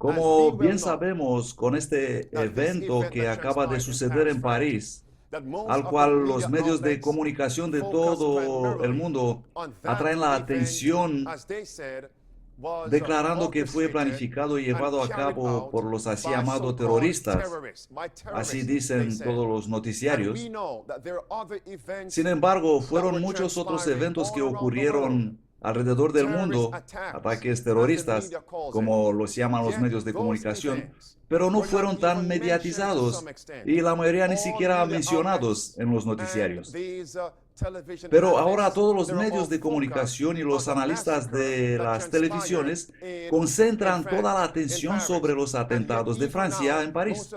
Como bien sabemos, con este evento que acaba de suceder en París, al cual los medios de comunicación de todo el mundo atraen la atención declarando que fue planificado y llevado a cabo por los así llamados terroristas. Así dicen todos los noticiarios. Sin embargo, fueron muchos otros eventos que ocurrieron alrededor del mundo, ataques terroristas, como los llaman los medios de comunicación, pero no fueron tan mediatizados y la mayoría ni siquiera mencionados en los noticiarios. Pero ahora todos los medios de comunicación y los analistas de las televisiones concentran toda la atención sobre los atentados de Francia en París.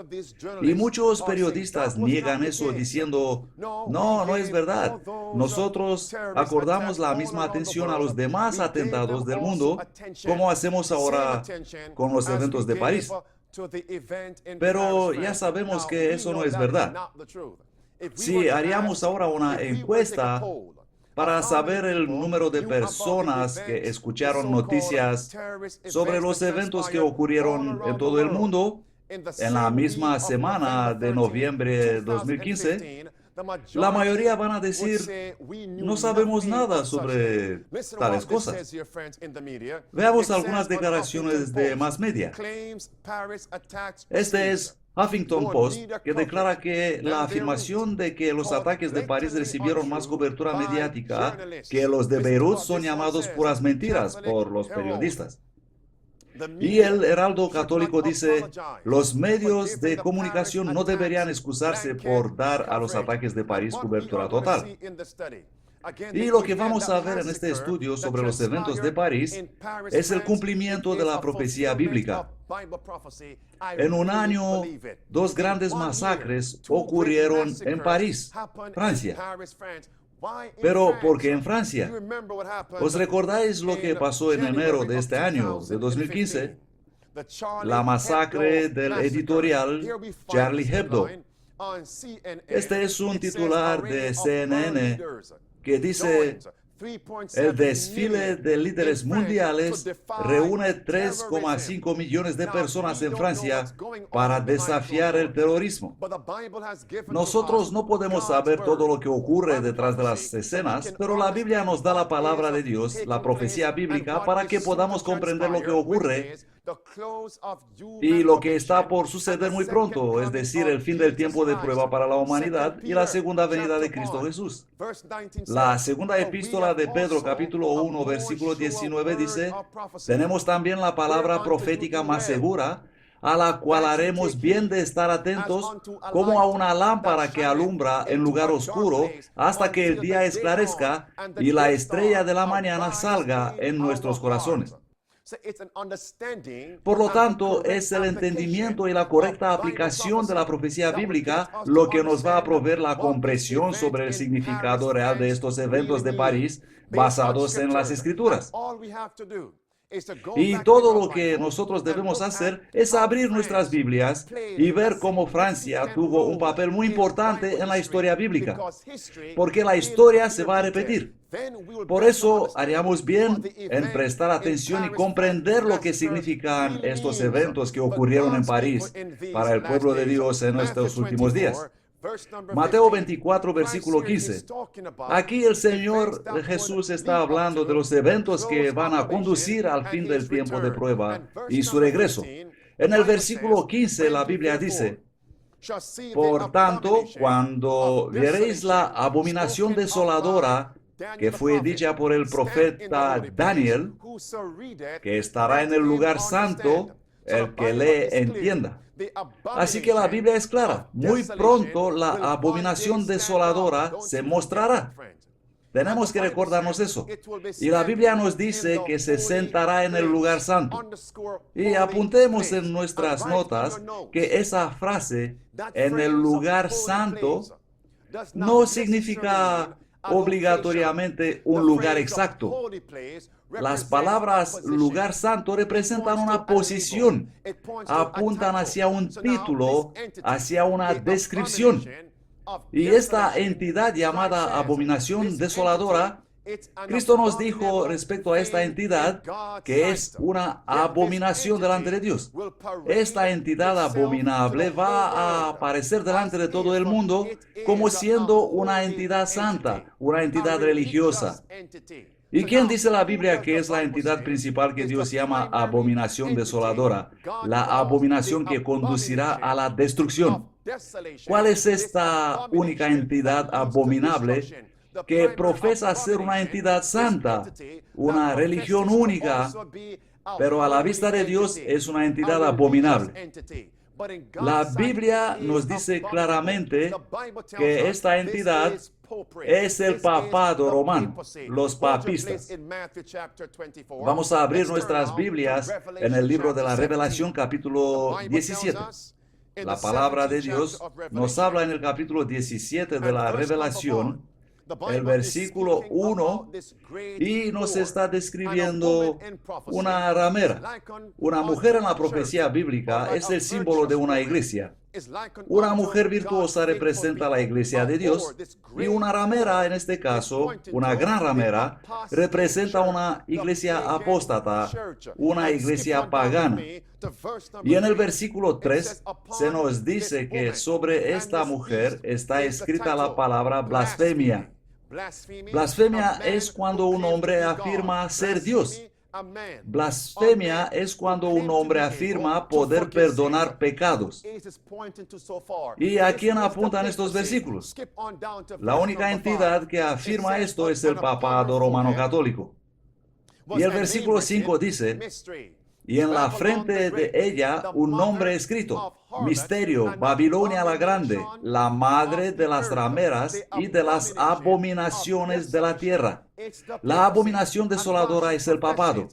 Y muchos periodistas niegan eso diciendo, no es verdad. Nosotros acordamos la misma atención a los demás atentados del mundo como hacemos ahora con los eventos de París. Pero ya sabemos que eso no es verdad. Si haríamos ahora una encuesta para saber el número de personas que escucharon noticias sobre los eventos que ocurrieron en todo el mundo en la misma semana de noviembre de 2015, la mayoría van a decir, no sabemos nada sobre tales cosas. Veamos algunas declaraciones de más media. Este es Huffington Post, que declara que la afirmación de que los ataques de París recibieron más cobertura mediática que los de Beirut son llamados puras mentiras por los periodistas. Y el Heraldo Católico dice, los medios de comunicación no deberían excusarse por dar a los ataques de París cobertura total. Y lo que vamos a ver en este estudio sobre los eventos de París es el cumplimiento de la profecía bíblica. En un año, dos grandes masacres ocurrieron en París, Francia. Pero ¿por qué en Francia? ¿Os recordáis lo que pasó en enero de este año, de 2015? La masacre del editorial Charlie Hebdo. Este es un titular de CNN que dice, el desfile de líderes mundiales reúne 3,5 millones de personas en Francia para desafiar el terrorismo. Nosotros no podemos saber todo lo que ocurre detrás de las escenas, pero la Biblia nos da la palabra de Dios, la profecía bíblica, para que podamos comprender lo que ocurre y lo que está por suceder muy pronto, es decir, el fin del tiempo de prueba para la humanidad y la segunda venida de Cristo Jesús. La segunda epístola de Pedro, capítulo 1, versículo 19, dice, tenemos también la palabra profética más segura, a la cual haremos bien de estar atentos como a una lámpara que alumbra en lugar oscuro hasta que el día esclarezca y la estrella de la mañana salga en nuestros corazones. Por lo tanto, es el entendimiento y la correcta aplicación de la profecía bíblica lo que nos va a proveer la comprensión sobre el significado real de estos eventos de París basados en las Escrituras. Y todo lo que nosotros debemos hacer es abrir nuestras Biblias y ver cómo Francia tuvo un papel muy importante en la historia bíblica, porque la historia se va a repetir. Por eso haríamos bien en prestar atención y comprender lo que significan estos eventos que ocurrieron en París para el pueblo de Dios en estos últimos días. Mateo 24, versículo 15. Aquí el Señor Jesús está hablando de los eventos que van a conducir al fin del tiempo de prueba y su regreso. En el versículo 15 la Biblia dice, por tanto, cuando viereis la abominación desoladora que fue dicha por el profeta Daniel, que estará en el lugar santo, el que lee entienda. Así que la Biblia es clara. Muy pronto la abominación desoladora se mostrará. Tenemos que recordarnos eso. Y la Biblia nos dice que se sentará en el lugar santo. Y apuntemos en nuestras notas que esa frase, en el lugar santo, no significa obligatoriamente un lugar exacto. Las palabras lugar santo representan una posición, apuntan hacia un título, hacia una descripción. Y esta entidad llamada abominación desoladora Cristo nos dijo respecto a esta entidad que es una abominación delante de Dios. Esta entidad abominable va a aparecer delante de todo el mundo como siendo una entidad santa, una entidad religiosa. ¿Y quién dice la Biblia que es la entidad principal que Dios llama abominación desoladora? La abominación que conducirá a la destrucción. ¿Cuál es esta única entidad abominable que profesa ser una entidad santa, una religión única, pero a la vista de Dios es una entidad abominable? La Biblia nos dice claramente que esta entidad es el papado romano, los papistas. Vamos a abrir nuestras Biblias en el libro de la Revelación, capítulo 17. La palabra de Dios nos habla en el capítulo 17 de la Revelación, el versículo 1, y nos está describiendo una ramera. Una mujer en la profecía bíblica es el símbolo de una iglesia. Una mujer virtuosa representa la iglesia de Dios, y una ramera, en este caso, una gran ramera, representa una iglesia apóstata, una iglesia pagana. Y en el versículo 3 se nos dice que sobre esta mujer está escrita la palabra blasfemia. Blasfemia es cuando un hombre afirma ser Dios. Blasfemia es cuando un hombre afirma poder perdonar pecados. ¿Y a quién apuntan estos versículos? La única entidad que afirma esto es el papado romano católico. Y el versículo 5 dice: y en la frente de ella un nombre escrito: Misterio, Babilonia la Grande, la madre de las rameras y de las abominaciones de la tierra. La abominación desoladora es el papado.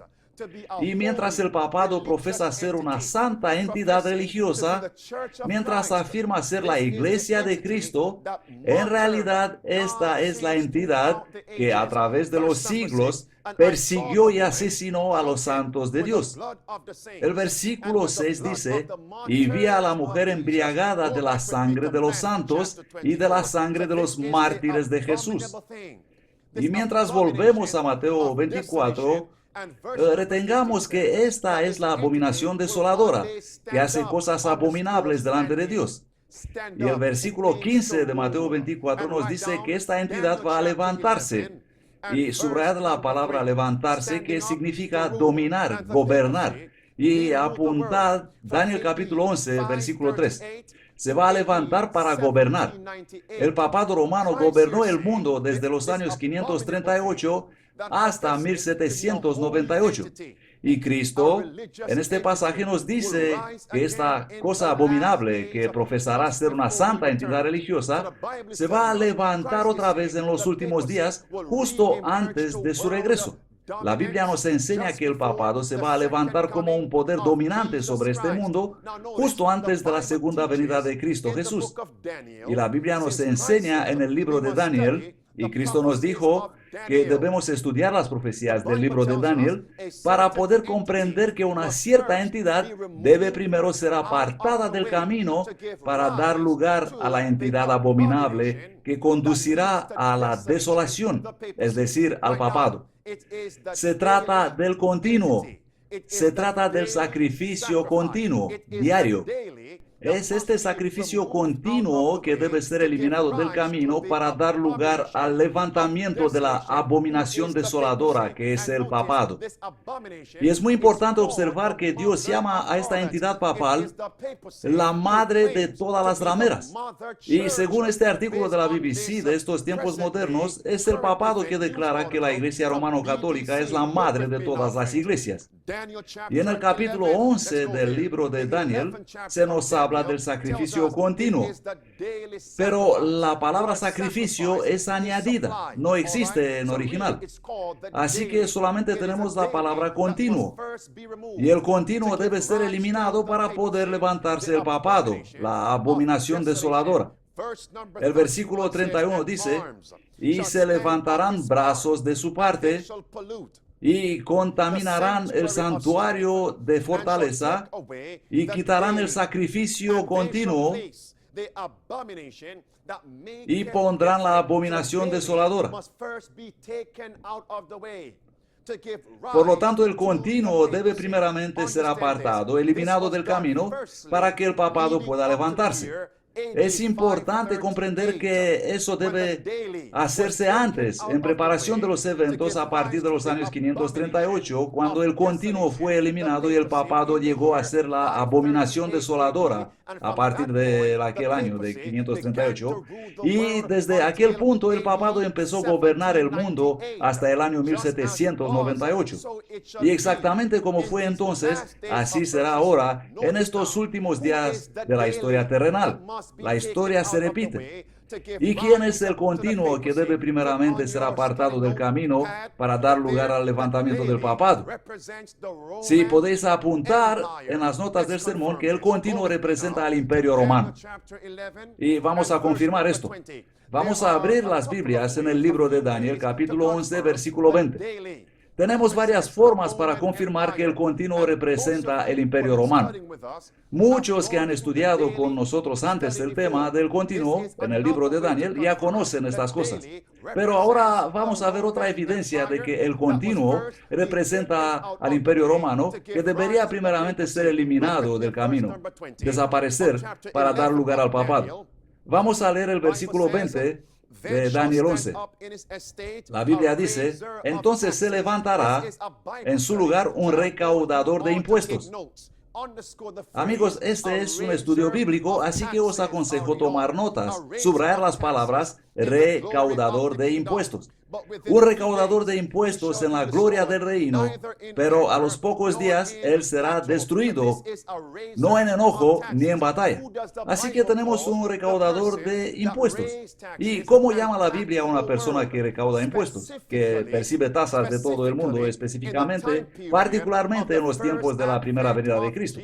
Y mientras el papado profesa ser una santa entidad religiosa, mientras afirma ser la iglesia de Cristo, en realidad esta es la entidad que a través de los siglos persiguió y asesinó a los santos de Dios. El versículo 6 dice: y vi a la mujer embriagada de la sangre de los santos y de la sangre de los mártires de Jesús. Y mientras volvemos a Mateo 24, retengamos que esta es la abominación desoladora, que hace cosas abominables delante de Dios. Y el versículo 15 de Mateo 24 nos dice que esta entidad va a levantarse. Y subrayad la palabra levantarse, que significa dominar, gobernar. Y apuntad Daniel capítulo 11, versículo 3. Se va a levantar para gobernar. El papado romano gobernó el mundo desde los años 538 hasta 1798. Y Cristo, en este pasaje, nos dice que esta cosa abominable, que profesará ser una santa entidad religiosa, se va a levantar otra vez en los últimos días, justo antes de su regreso. La Biblia nos enseña que el papado se va a levantar como un poder dominante sobre este mundo justo antes de la segunda venida de Cristo Jesús. Y la Biblia nos enseña en el libro de Daniel, y Cristo nos dijo que debemos estudiar las profecías del libro de Daniel para poder comprender que una cierta entidad debe primero ser apartada del camino para dar lugar a la entidad abominable que conducirá a la desolación, es decir, al papado. Se trata del continuo, se trata del sacrificio continuo, diario. Es este sacrificio continuo que debe ser eliminado del camino para dar lugar al levantamiento de la abominación desoladora que es el papado. Y es muy importante observar que Dios llama a esta entidad papal la madre de todas las rameras. Y según este artículo de la BBC de estos tiempos modernos, es el papado que declara que la Iglesia Romano-Católica es la madre de todas las iglesias. Y en el capítulo 11 del libro de Daniel se nos habla del sacrificio continuo. Pero la palabra sacrificio es añadida, no existe en original. Así que solamente tenemos la palabra continuo. Y el continuo debe ser eliminado para poder levantarse el papado, la abominación desoladora. El versículo 31 dice: y se levantarán brazos de su parte y contaminarán el santuario de fortaleza y quitarán el sacrificio continuo y pondrán la abominación desoladora. Por lo tanto, el continuo debe primeramente ser apartado, eliminado del camino, para que el papado pueda levantarse. Es importante comprender que eso debe hacerse antes, en preparación de los eventos a partir de los años 538, cuando el continuo fue eliminado y el papado llegó a ser la abominación desoladora a partir de aquel año de 538. Y desde aquel punto el papado empezó a gobernar el mundo hasta el año 1798. Y exactamente como fue entonces, así será ahora en estos últimos días de la historia terrenal. La historia se repite. ¿Y quién es el continuo que debe primeramente ser apartado del camino para dar lugar al levantamiento del papado? Sí, podéis apuntar en las notas del sermón que el continuo representa al Imperio Romano. Y vamos a confirmar esto. Vamos a abrir las Biblias en el libro de Daniel, capítulo 11, versículo 20. Tenemos varias formas para confirmar que el continuo representa el Imperio Romano. Muchos que han estudiado con nosotros antes el tema del continuo en el libro de Daniel ya conocen estas cosas. Pero ahora vamos a ver otra evidencia de que el continuo representa al Imperio Romano, que debería primeramente ser eliminado del camino, desaparecer para dar lugar al papado. Vamos a leer el versículo 20 de Daniel 11. La Biblia dice: entonces se levantará en su lugar un recaudador de impuestos. Amigos, este es un estudio bíblico, así que os aconsejo tomar notas, subrayar las palabras recaudador de impuestos. Un recaudador de impuestos en la gloria del reino, pero a los pocos días él será destruido, no en enojo ni en batalla. Así que tenemos un recaudador de impuestos. ¿Y cómo llama la Biblia a una persona que recauda impuestos? Que percibe tasas de todo el mundo, específicamente, particularmente en los tiempos de la primera venida de Cristo.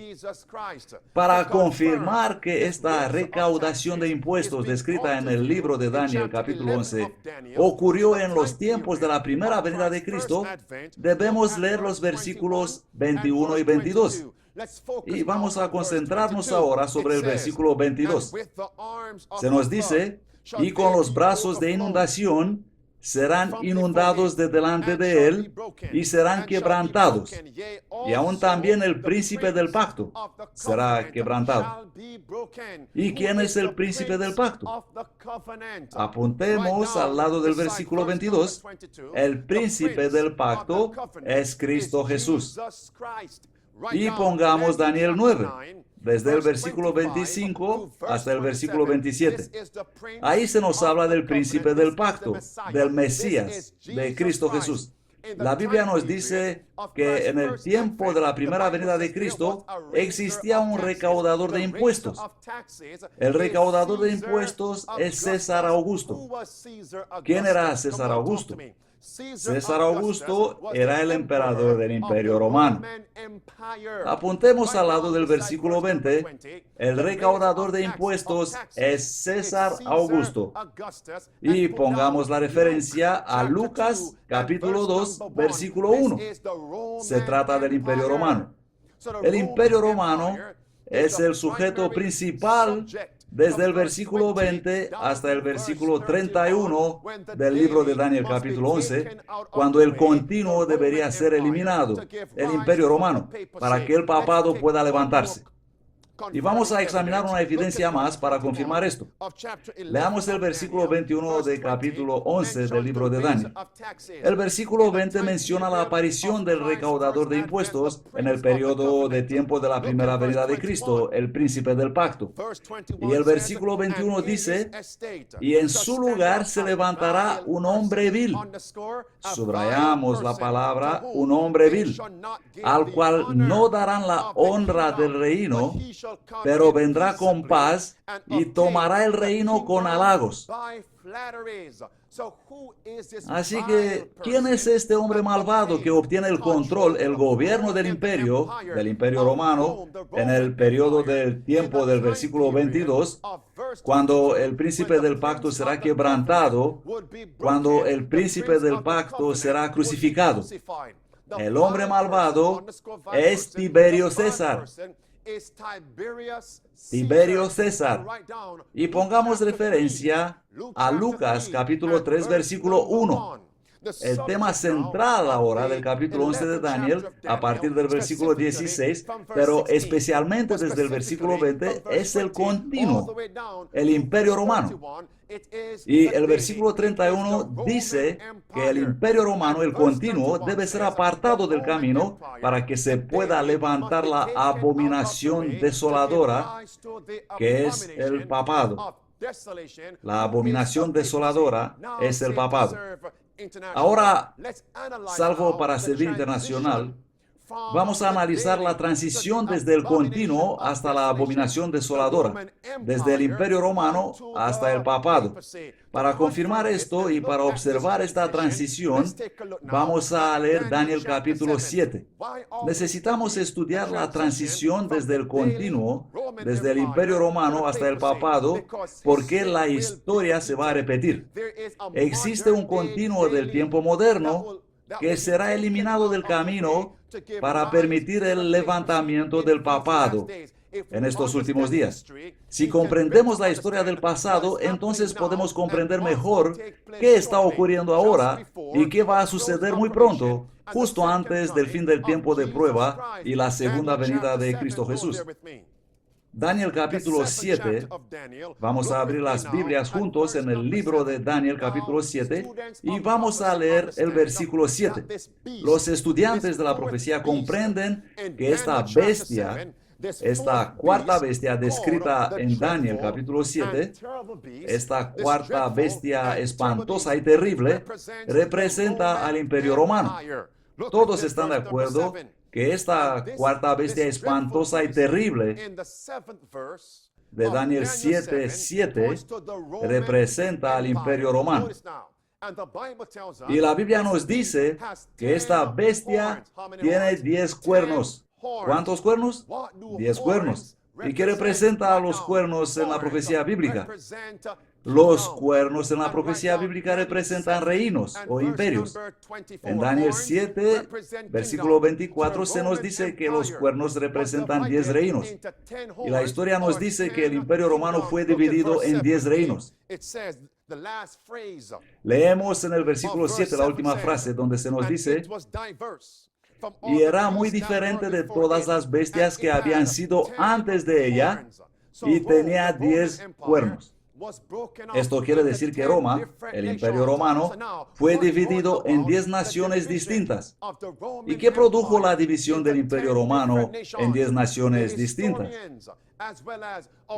Para confirmar que esta recaudación de impuestos descrita en el libro de Daniel, capítulo 11, ocurrió en los tiempos de la primera venida de Cristo, debemos leer los versículos 21 y 22. Y vamos a concentrarnos ahora sobre el versículo 22. Se nos dice: y con los brazos de inundación serán inundados de delante de él y serán quebrantados. Y aún también el príncipe del pacto será quebrantado. ¿Y quién es el príncipe del pacto? Apuntemos al lado del versículo 22. El príncipe del pacto es Cristo Jesús. Y pongamos Daniel 9. Desde el versículo 25 hasta el versículo 27. Ahí se nos habla del príncipe del pacto, del Mesías, de Cristo Jesús. La Biblia nos dice que en el tiempo de la primera venida de Cristo existía un recaudador de impuestos. El recaudador de impuestos es César Augusto. ¿Quién era César Augusto? César Augusto era el emperador del Imperio Romano. Apuntemos al lado del versículo 20. El recaudador de impuestos es César Augusto. Y pongamos la referencia a Lucas capítulo 2, versículo 1. Se trata del Imperio Romano. El Imperio Romano es el sujeto principal desde el versículo 20 hasta el versículo 31 del libro de Daniel capítulo 11, cuando el continuo debería ser eliminado, el Imperio Romano, para que el papado pueda levantarse. Y vamos a examinar una evidencia más para confirmar esto. Leamos el versículo 21 del capítulo 11 del libro de Daniel. El versículo 20 menciona la aparición del recaudador de impuestos en el periodo de tiempo de la primera venida de Cristo, el príncipe del pacto. Y el versículo 21 dice: y en su lugar se levantará un hombre vil. Subrayamos la palabra un hombre vil, al cual no darán la honra del reino, pero vendrá con paz y tomará el reino con halagos. Así que, ¿quién es este hombre malvado que obtiene el control, el gobierno del imperio romano, en el periodo del tiempo del versículo 22, cuando el príncipe del pacto será quebrantado, cuando el príncipe del pacto será crucificado? El hombre malvado es Tiberio César. Tiberio César. Y pongamos referencia a Lucas capítulo 3 versículo 1. El tema central ahora del capítulo 11 de Daniel, a partir del versículo 16, pero especialmente desde el versículo 20, es el continuo, el imperio romano. Y el versículo 31 dice que el imperio romano, el continuo, debe ser apartado del camino para que se pueda levantar la abominación desoladora, que es el papado. La abominación desoladora es el papado. Ahora, salvo para servir internacional, vamos a analizar la transición desde el continuo hasta la abominación desoladora, desde el imperio romano hasta el papado. Para confirmar esto y para observar esta transición, vamos a leer Daniel capítulo 7. Necesitamos estudiar la transición desde el continuo, desde el imperio romano hasta el papado, porque la historia se va a repetir. Existe un continuo del tiempo moderno que será eliminado del camino para permitir el levantamiento del papado en estos últimos días. Si comprendemos la historia del pasado, entonces podemos comprender mejor qué está ocurriendo ahora y qué va a suceder muy pronto, justo antes del fin del tiempo de prueba y la segunda venida de Cristo Jesús. Daniel capítulo 7, vamos a abrir las Biblias juntos en el libro de Daniel capítulo 7 y vamos a leer el versículo 7. Los estudiantes de la profecía comprenden que esta bestia, esta cuarta bestia descrita en Daniel capítulo 7, esta cuarta bestia espantosa y terrible, representa al imperio romano. Todos están de acuerdo que esta cuarta bestia espantosa y terrible de Daniel 7:7 representa al imperio romano. Y la Biblia nos dice que esta bestia tiene 10 cuernos. ¿Cuántos cuernos? 10 cuernos. ¿Y qué representa a los cuernos en la profecía bíblica? Los cuernos en la profecía bíblica representan reinos o imperios. En Daniel 7, versículo 24, se nos dice que los cuernos representan 10 reinos. Y la historia nos dice que el imperio romano fue dividido en 10 reinos. Leemos en el versículo 7 la última frase donde se nos dice: y era muy diferente de todas las bestias que habían sido antes de ella, y tenía 10 cuernos. Esto quiere decir que Roma, el imperio romano, fue dividido en 10 naciones distintas. ¿Y qué produjo la división del imperio romano en 10 naciones distintas?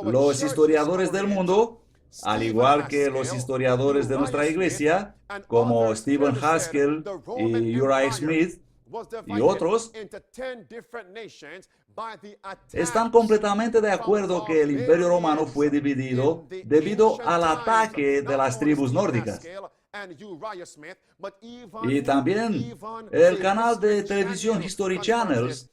Los historiadores del mundo, al igual que los historiadores de nuestra iglesia, como Stephen Haskell y Uriah Smith, y otros, están completamente de acuerdo que el imperio romano fue dividido debido al ataque de las tribus nórdicas. Y también el canal de televisión History Channels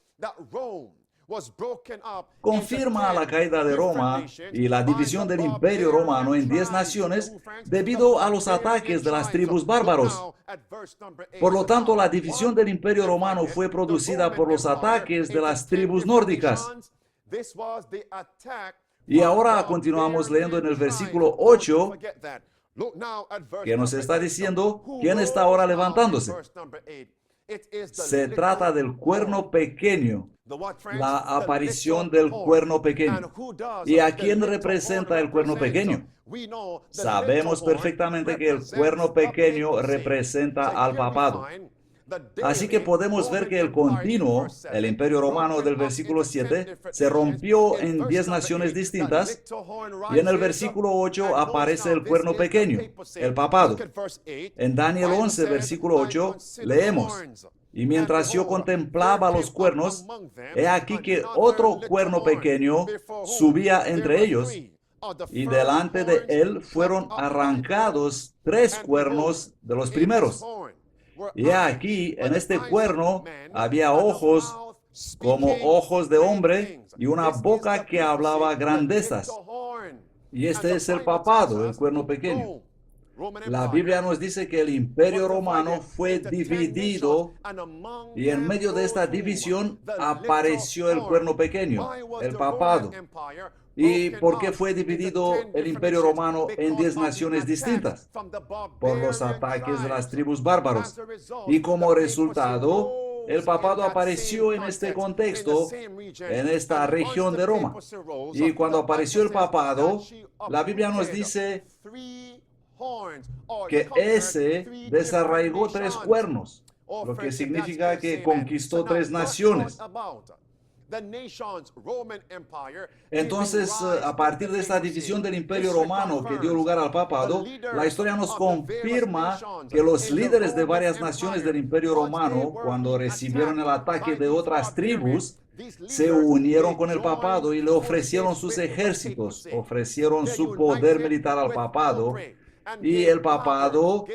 confirma la caída de Roma y la división del imperio romano en 10 naciones debido a los ataques de las tribus bárbaros. Por lo tanto, la división del imperio romano fue producida por los ataques de las tribus nórdicas. Y ahora continuamos leyendo en el versículo 8, que nos está diciendo quién está ahora levantándose. Se trata del cuerno pequeño, la aparición del cuerno pequeño. ¿Y a quién representa el cuerno pequeño? Sabemos perfectamente que el cuerno pequeño representa al papado. Así que podemos ver que el continuo, el imperio romano del versículo 7, se rompió en 10 naciones distintas, y en el versículo 8 aparece el cuerno pequeño, el papado. En Daniel 11, versículo 8, leemos: y mientras yo contemplaba los cuernos, he aquí que otro cuerno pequeño subía entre ellos, y delante de él fueron arrancados 3 cuernos de los primeros. Y aquí, en este cuerno, había ojos como ojos de hombre y una boca que hablaba grandezas. Y este es el papado, el cuerno pequeño. La Biblia nos dice que el imperio romano fue dividido y en medio de esta división apareció el cuerno pequeño, el papado. ¿Y por qué fue dividido el imperio romano en 10 naciones distintas? Por los ataques de las tribus bárbaros. Y como resultado, el papado apareció en este contexto, en esta región de Roma. Y cuando apareció el papado, la Biblia nos dice que ese desarraigó 3 cuernos, lo que significa que conquistó 3 naciones. Entonces, a partir de esta división del imperio romano que dio lugar al papado, la historia nos confirma que los líderes de varias naciones del imperio romano, cuando recibieron el ataque de otras tribus, se unieron con el papado y le ofrecieron sus ejércitos, ofrecieron su poder militar al papado, y el papado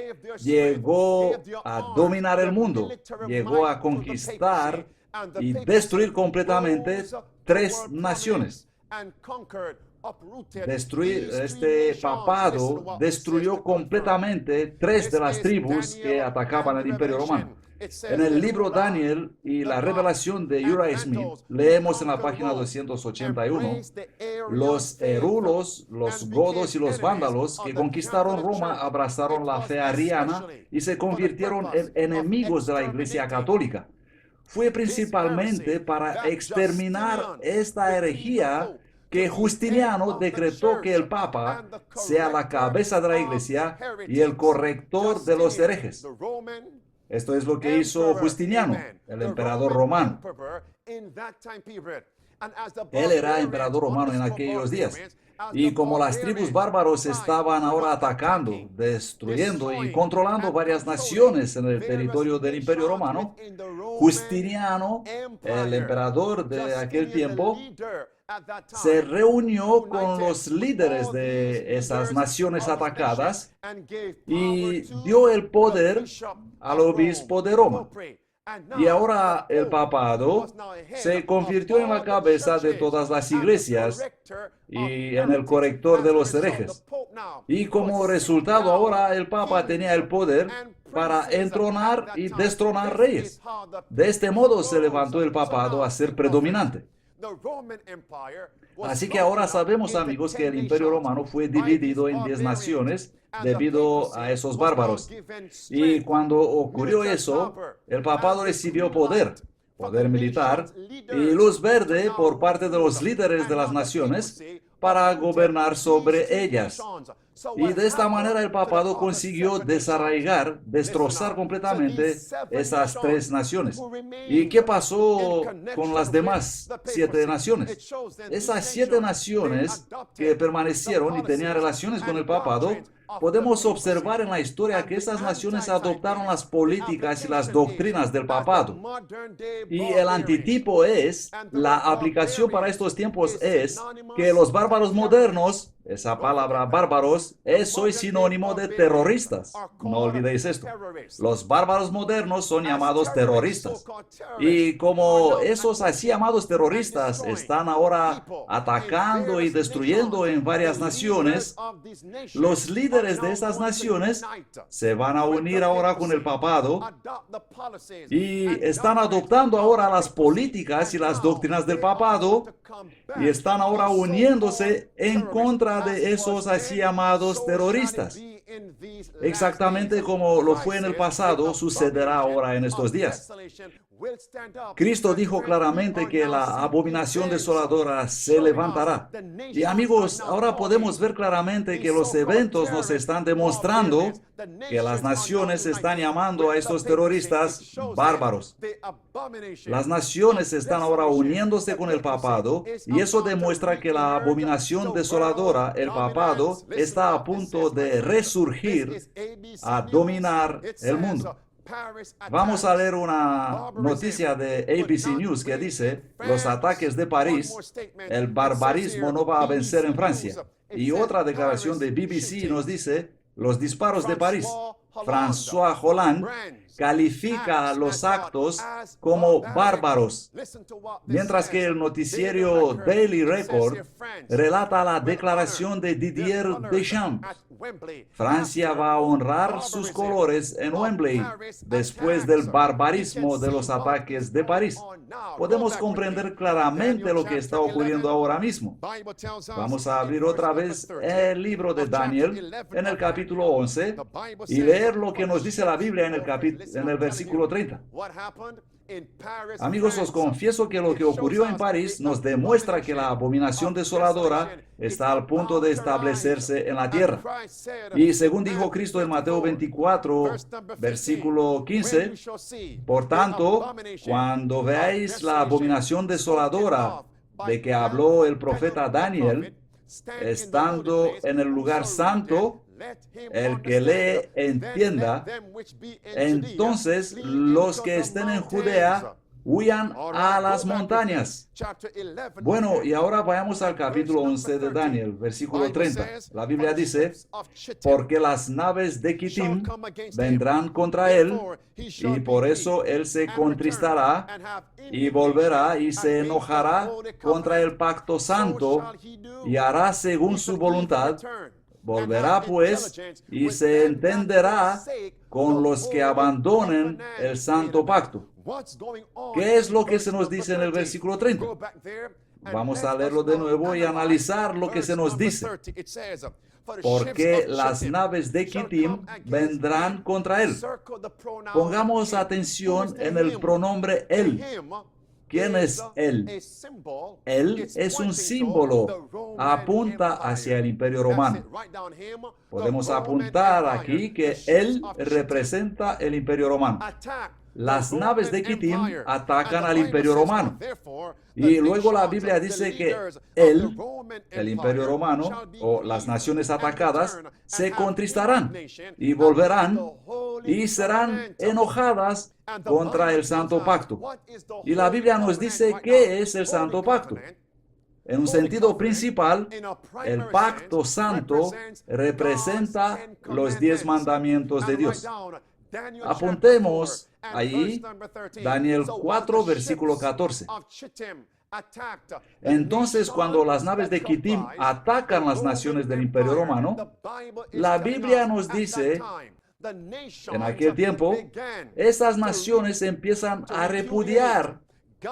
llegó a dominar el mundo, llegó a conquistar y destruir completamente 3 naciones. Este papado destruyó completamente 3 de las tribus que atacaban al imperio romano. En el libro Daniel y la revelación de Uriah Smith, leemos en la página 281, los herulos, los godos y los vándalos que conquistaron Roma abrazaron la fe ariana y se convirtieron en enemigos de la Iglesia Católica. Fue principalmente para exterminar esta herejía que Justiniano decretó que el Papa sea la cabeza de la Iglesia y el corrector de los herejes. Esto es lo que hizo Justiniano, el emperador romano. Él era emperador romano en aquellos días. Y como las tribus bárbaros estaban ahora atacando, destruyendo y controlando varias naciones en el territorio del imperio romano, Justiniano, el emperador de aquel tiempo, se reunió con los líderes de esas naciones atacadas y dio el poder al obispo de Roma. Y ahora el papado se convirtió en la cabeza de todas las iglesias y en el corrector de los herejes. Y como resultado ahora el papa tenía el poder para entronar y destronar reyes. De este modo se levantó el papado a ser predominante. Así que ahora sabemos, amigos, que el imperio romano fue dividido en 10 naciones debido a esos bárbaros. Y cuando ocurrió eso, el papado recibió poder militar y luz verde por parte de los líderes de las naciones para gobernar sobre ellas. Y de esta manera el papado consiguió desarraigar, destrozar completamente esas 3 naciones. ¿Y qué pasó con las demás 7 naciones? Esas 7 naciones que permanecieron y tenían relaciones con el papado, podemos observar en la historia que esas naciones adoptaron las políticas y las doctrinas del papado. Y el antitipo es, la aplicación para estos tiempos es que los bárbaros modernos, esa palabra bárbaros es hoy sinónimo de terroristas. No olvidéis esto. Los bárbaros modernos son llamados terroristas. Y como esos así llamados terroristas están ahora atacando y destruyendo en varias naciones, los líderes de esas naciones se van a unir ahora con el papado y están adoptando ahora las políticas y las doctrinas del papado y están ahora uniéndose en contra de esos así llamados terroristas. Exactamente como lo fue en el pasado, sucederá ahora en estos días. Cristo dijo claramente que la abominación desoladora se levantará. Y amigos, ahora podemos ver claramente que los eventos nos están demostrando que las naciones están llamando a estos terroristas bárbaros. Las naciones están ahora uniéndose con el papado y eso demuestra que la abominación desoladora, el papado, está a punto de resurgir a dominar el mundo. Vamos a leer una noticia de ABC News que dice: los ataques de París, el barbarismo no va a vencer en Francia. Y otra declaración de BBC nos dice: los disparos de París, François Hollande califica los actos como bárbaros, mientras que el noticiero Daily Record relata la declaración de Didier Deschamps. Francia va a honrar sus colores en Wembley después del barbarismo de los ataques de París. Podemos comprender claramente lo que está ocurriendo ahora mismo. Vamos a abrir otra vez el libro de Daniel en el capítulo 11 y leer lo que nos dice la Biblia en el versículo 30. Amigos, os confieso que lo que ocurrió en París nos demuestra que la abominación desoladora está al punto de establecerse en la tierra. Y según dijo Cristo en Mateo 24, versículo 15, por tanto, cuando veáis la abominación desoladora de que habló el profeta Daniel, estando en el lugar santo, el que lee entienda, entonces los que estén en Judea huyan a las montañas. Bueno, y ahora vayamos al capítulo 11 de Daniel, versículo 30. La Biblia dice, porque las naves de Kittim vendrán contra él, y por eso él se contristará y volverá y se enojará contra el pacto santo y hará según su voluntad. Volverá pues y se entenderá con los que abandonen el santo pacto. ¿Qué es lo que se nos dice en el versículo 30? Vamos a leerlo de nuevo y analizar lo que se nos dice. Porque las naves de Kittim vendrán contra él. Pongamos atención en el pronombre él. ¿Quién es él? Él es un símbolo, apunta hacia el Imperio Romano. Podemos apuntar aquí que él representa el Imperio Romano. Las naves de Kittim atacan al Imperio Romano. Y luego la Biblia dice que él, el Imperio Romano, o las naciones atacadas, se contristarán y volverán y serán enojadas contra el Santo Pacto. Y la Biblia nos dice qué es el Santo Pacto. En un sentido principal, el pacto santo representa los 10 mandamientos de Dios. Apuntemos ahí Daniel 4, versículo 14. Entonces, cuando las naves de Kittim atacan las naciones del Imperio Romano, la Biblia nos dice, en aquel tiempo, esas naciones empiezan a repudiar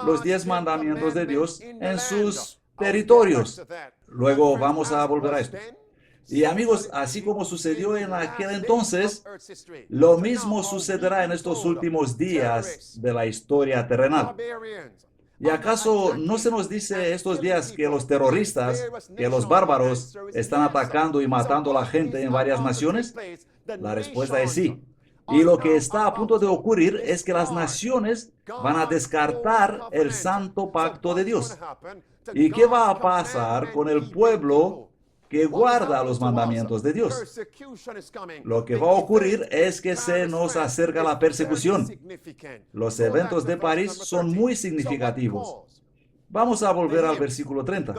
los 10 mandamientos de Dios en sus territorios. Luego vamos a volver a esto. Y amigos, así como sucedió en aquel entonces, lo mismo sucederá en estos últimos días de la historia terrenal. ¿Y acaso no se nos dice estos días que los terroristas, que los bárbaros, están atacando y matando a la gente en varias naciones? La respuesta es sí. Y lo que está a punto de ocurrir es que las naciones van a descartar el santo pacto de Dios. ¿Y qué va a pasar con el pueblo que guarda los mandamientos de Dios? Lo que va a ocurrir es que se nos acerca la persecución. Los eventos de París son muy significativos. Vamos a volver al versículo 30.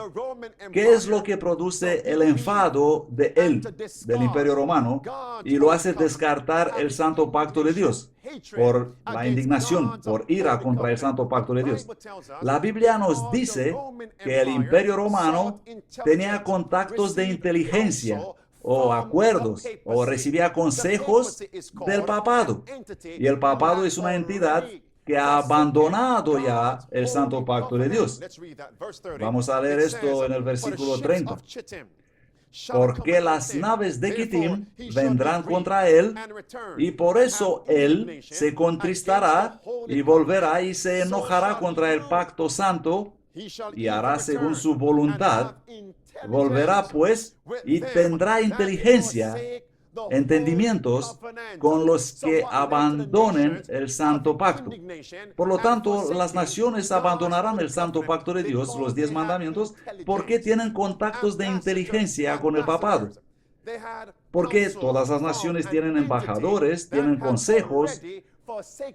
¿Qué es lo que produce el enfado de él, del Imperio Romano, y lo hace descartar el santo pacto de Dios? Por la indignación, por ira contra el santo pacto de Dios. La Biblia nos dice que el Imperio Romano tenía contactos de inteligencia o acuerdos, o recibía consejos del papado. Y el papado es una entidad que ha abandonado ya el santo pacto de Dios. Vamos a leer esto en el versículo 30. Porque las naves de Kittim vendrán contra él, y por eso él se contristará y volverá y se enojará contra el pacto santo y hará según su voluntad. Volverá pues y tendrá inteligencia, entendimientos con los que abandonen el santo pacto. Por lo tanto, las naciones abandonarán el santo pacto de Dios, los 10 mandamientos, porque tienen contactos de inteligencia con el papado. Porque todas las naciones tienen embajadores, tienen consejos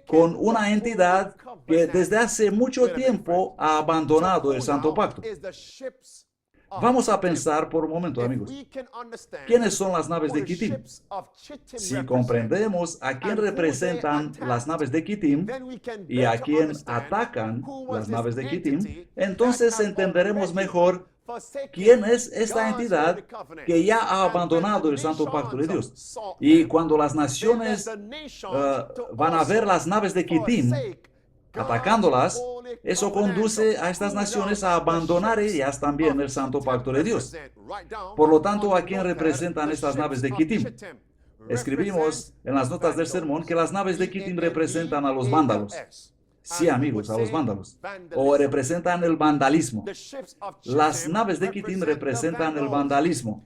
con una entidad que desde hace mucho tiempo ha abandonado el santo pacto. Vamos a pensar por un momento, amigos. ¿Quiénes son las naves de Kittim? Si comprendemos a quién representan las naves de Kittim y a quién atacan las naves de Kittim, entonces entenderemos mejor quién es esta entidad que ya ha abandonado el Santo Pacto de Dios. Y cuando las naciones van a ver las naves de Kittim atacándolas, eso conduce a estas naciones a abandonar ellas también el Santo Pacto de Dios. Por lo tanto, ¿a quién representan estas naves de Kittim? Escribimos en las notas del sermón que las naves de Kittim representan a los vándalos. Sí, amigos, a los vándalos. O representan el vandalismo. Las naves de Kittim representan el vandalismo.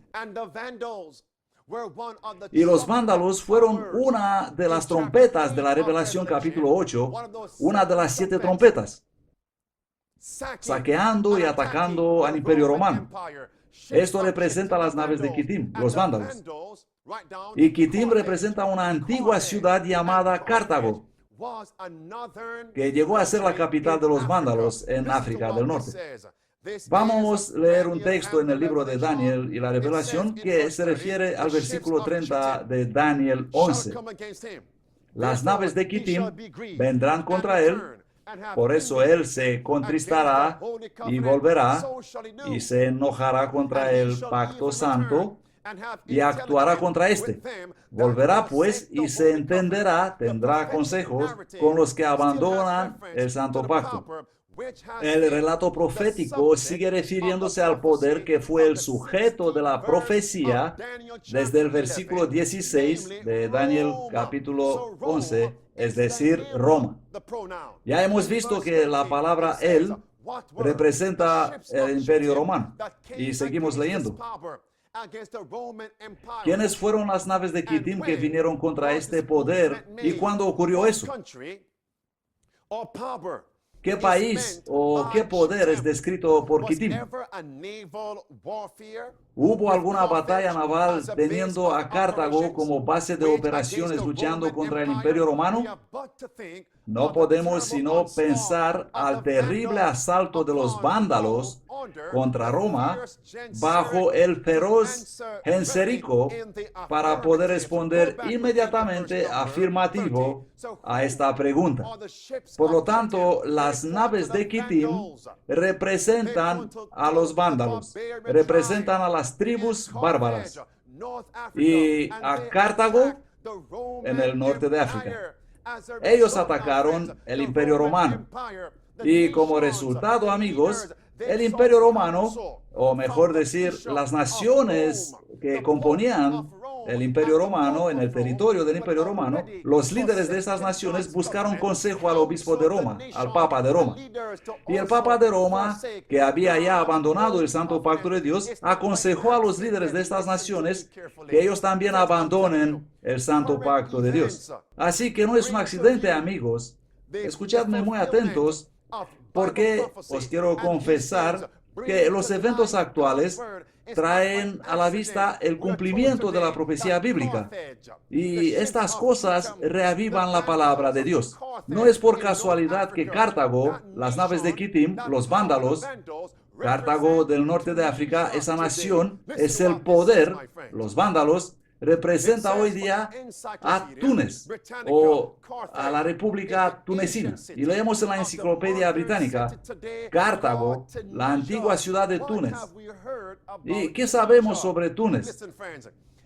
Y los vándalos fueron una de las trompetas de la Revelación capítulo 8, una de las 7 trompetas, saqueando y atacando al Imperio Romano. Esto representa las naves de Kittim, los vándalos. Y Kittim representa una antigua ciudad llamada Cartago, que llegó a ser la capital de los vándalos en África del Norte. Vamos a leer un texto en el libro de Daniel y la Revelación que se refiere al versículo 30 de Daniel 11. Las naves de Kittim vendrán contra él, por eso él se contristará y volverá y se enojará contra el pacto santo y actuará contra este. Volverá pues y se entenderá, tendrá consejos con los que abandonan el santo pacto. El relato profético sigue refiriéndose al poder que fue el sujeto de la profecía desde el versículo 16 de Daniel capítulo 11, es decir, Roma. Ya hemos visto que la palabra él representa el Imperio Romano. Y seguimos leyendo. ¿Quiénes fueron las naves de Kittim que vinieron contra este poder y cuándo ocurrió eso? ¿Qué país o qué poder es descrito por Kittim? ¿Hubo alguna batalla naval teniendo a Cartago como base de operaciones luchando contra el Imperio Romano? No podemos sino pensar al terrible asalto de los vándalos contra Roma bajo el feroz Genserico para poder responder inmediatamente afirmativo a esta pregunta. Por lo tanto, las naves de Kittim representan a los vándalos, representan a las tribus bárbaras y a Cartago en el norte de África. Ellos atacaron el Imperio Romano y como resultado, amigos, el Imperio Romano, o mejor decir, las naciones que componían el Imperio Romano, en el territorio del Imperio Romano, los líderes de esas naciones buscaron consejo al obispo de Roma, al Papa de Roma. Y el Papa de Roma, que había ya abandonado el Santo Pacto de Dios, aconsejó a los líderes de estas naciones que ellos también abandonen el Santo Pacto de Dios. Así que no es un accidente, amigos. Escuchadme muy atentos, porque os quiero confesar que los eventos actuales traen a la vista el cumplimiento de la profecía bíblica. Y estas cosas reavivan la palabra de Dios. No es por casualidad que Cartago, las naves de Kittim, los vándalos, Cartago del norte de África, esa nación, es el poder, los vándalos, representa hoy día a Túnez o a la República Tunecina. Y leemos en la Enciclopedia Británica, Cartago, la antigua ciudad de Túnez. ¿Y qué sabemos sobre Túnez?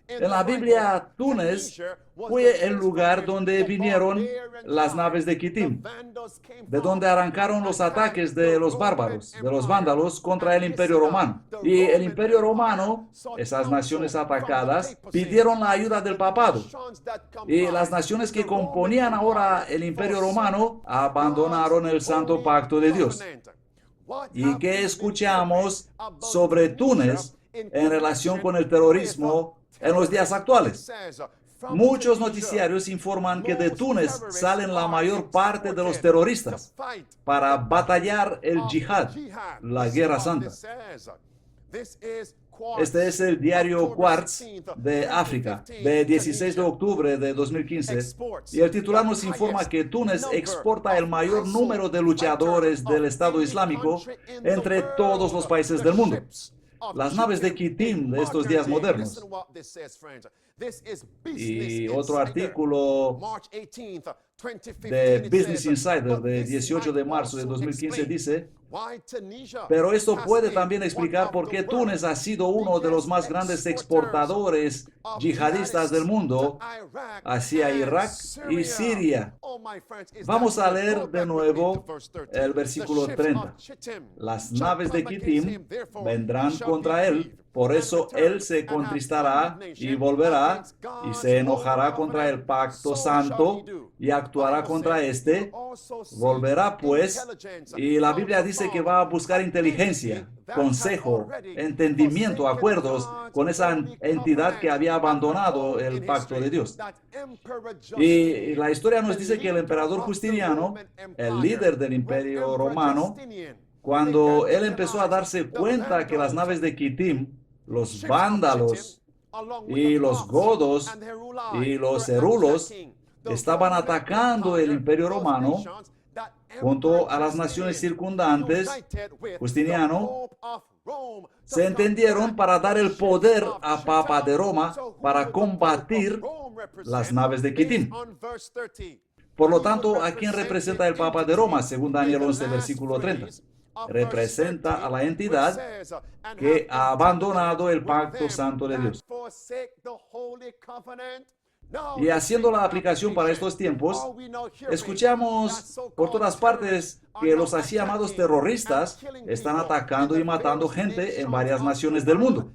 En la Biblia, Túnez fue el lugar donde vinieron las naves de Kittim, de donde arrancaron los ataques de los bárbaros, de los vándalos contra el Imperio Romano. Y el Imperio Romano, esas naciones atacadas, pidieron la ayuda del papado. Y las naciones que componían ahora el Imperio Romano abandonaron el Santo Pacto de Dios. ¿Y qué escuchamos sobre Túnez en relación con el terrorismo en los días actuales? Muchos noticiarios informan que de Túnez salen la mayor parte de los terroristas para batallar el yihad, la guerra santa. Este es el diario Quartz de África, de 16 de octubre de 2015, y el titular nos informa que Túnez exporta el mayor número de luchadores del Estado Islámico entre todos los países del mundo. las naves de Kittim de estos días modernos. Y otro artículo de Business Insider de 18 de marzo de 2015 dice: pero esto puede también explicar por qué Túnez ha sido uno de los más grandes exportadores yihadistas del mundo hacia Irak y Siria. Vamos a leer de nuevo el versículo 30. Las naves de Kittim vendrán contra él, por eso él se contristará y volverá y se enojará contra el pacto santo y actuará contra este. Volverá pues, y la Biblia dice que va a buscar inteligencia, consejo, entendimiento, acuerdos con esa entidad que había abandonado el pacto de Dios. Y la historia nos dice que el emperador Justiniano, el líder del imperio romano, cuando él empezó a darse cuenta que las naves de Kittim, los vándalos y los godos y los herulos estaban atacando el imperio romano junto a las naciones circundantes, Justiniano, se entendieron para dar el poder a Papa de Roma para combatir las naves de Kittim. Por lo tanto, ¿a quién representa el Papa de Roma? Según Daniel 11, versículo 30. Representa a la entidad que ha abandonado el pacto santo de Dios. Y haciendo la aplicación para estos tiempos, escuchamos por todas partes que los así llamados terroristas están atacando y matando gente en varias naciones del mundo.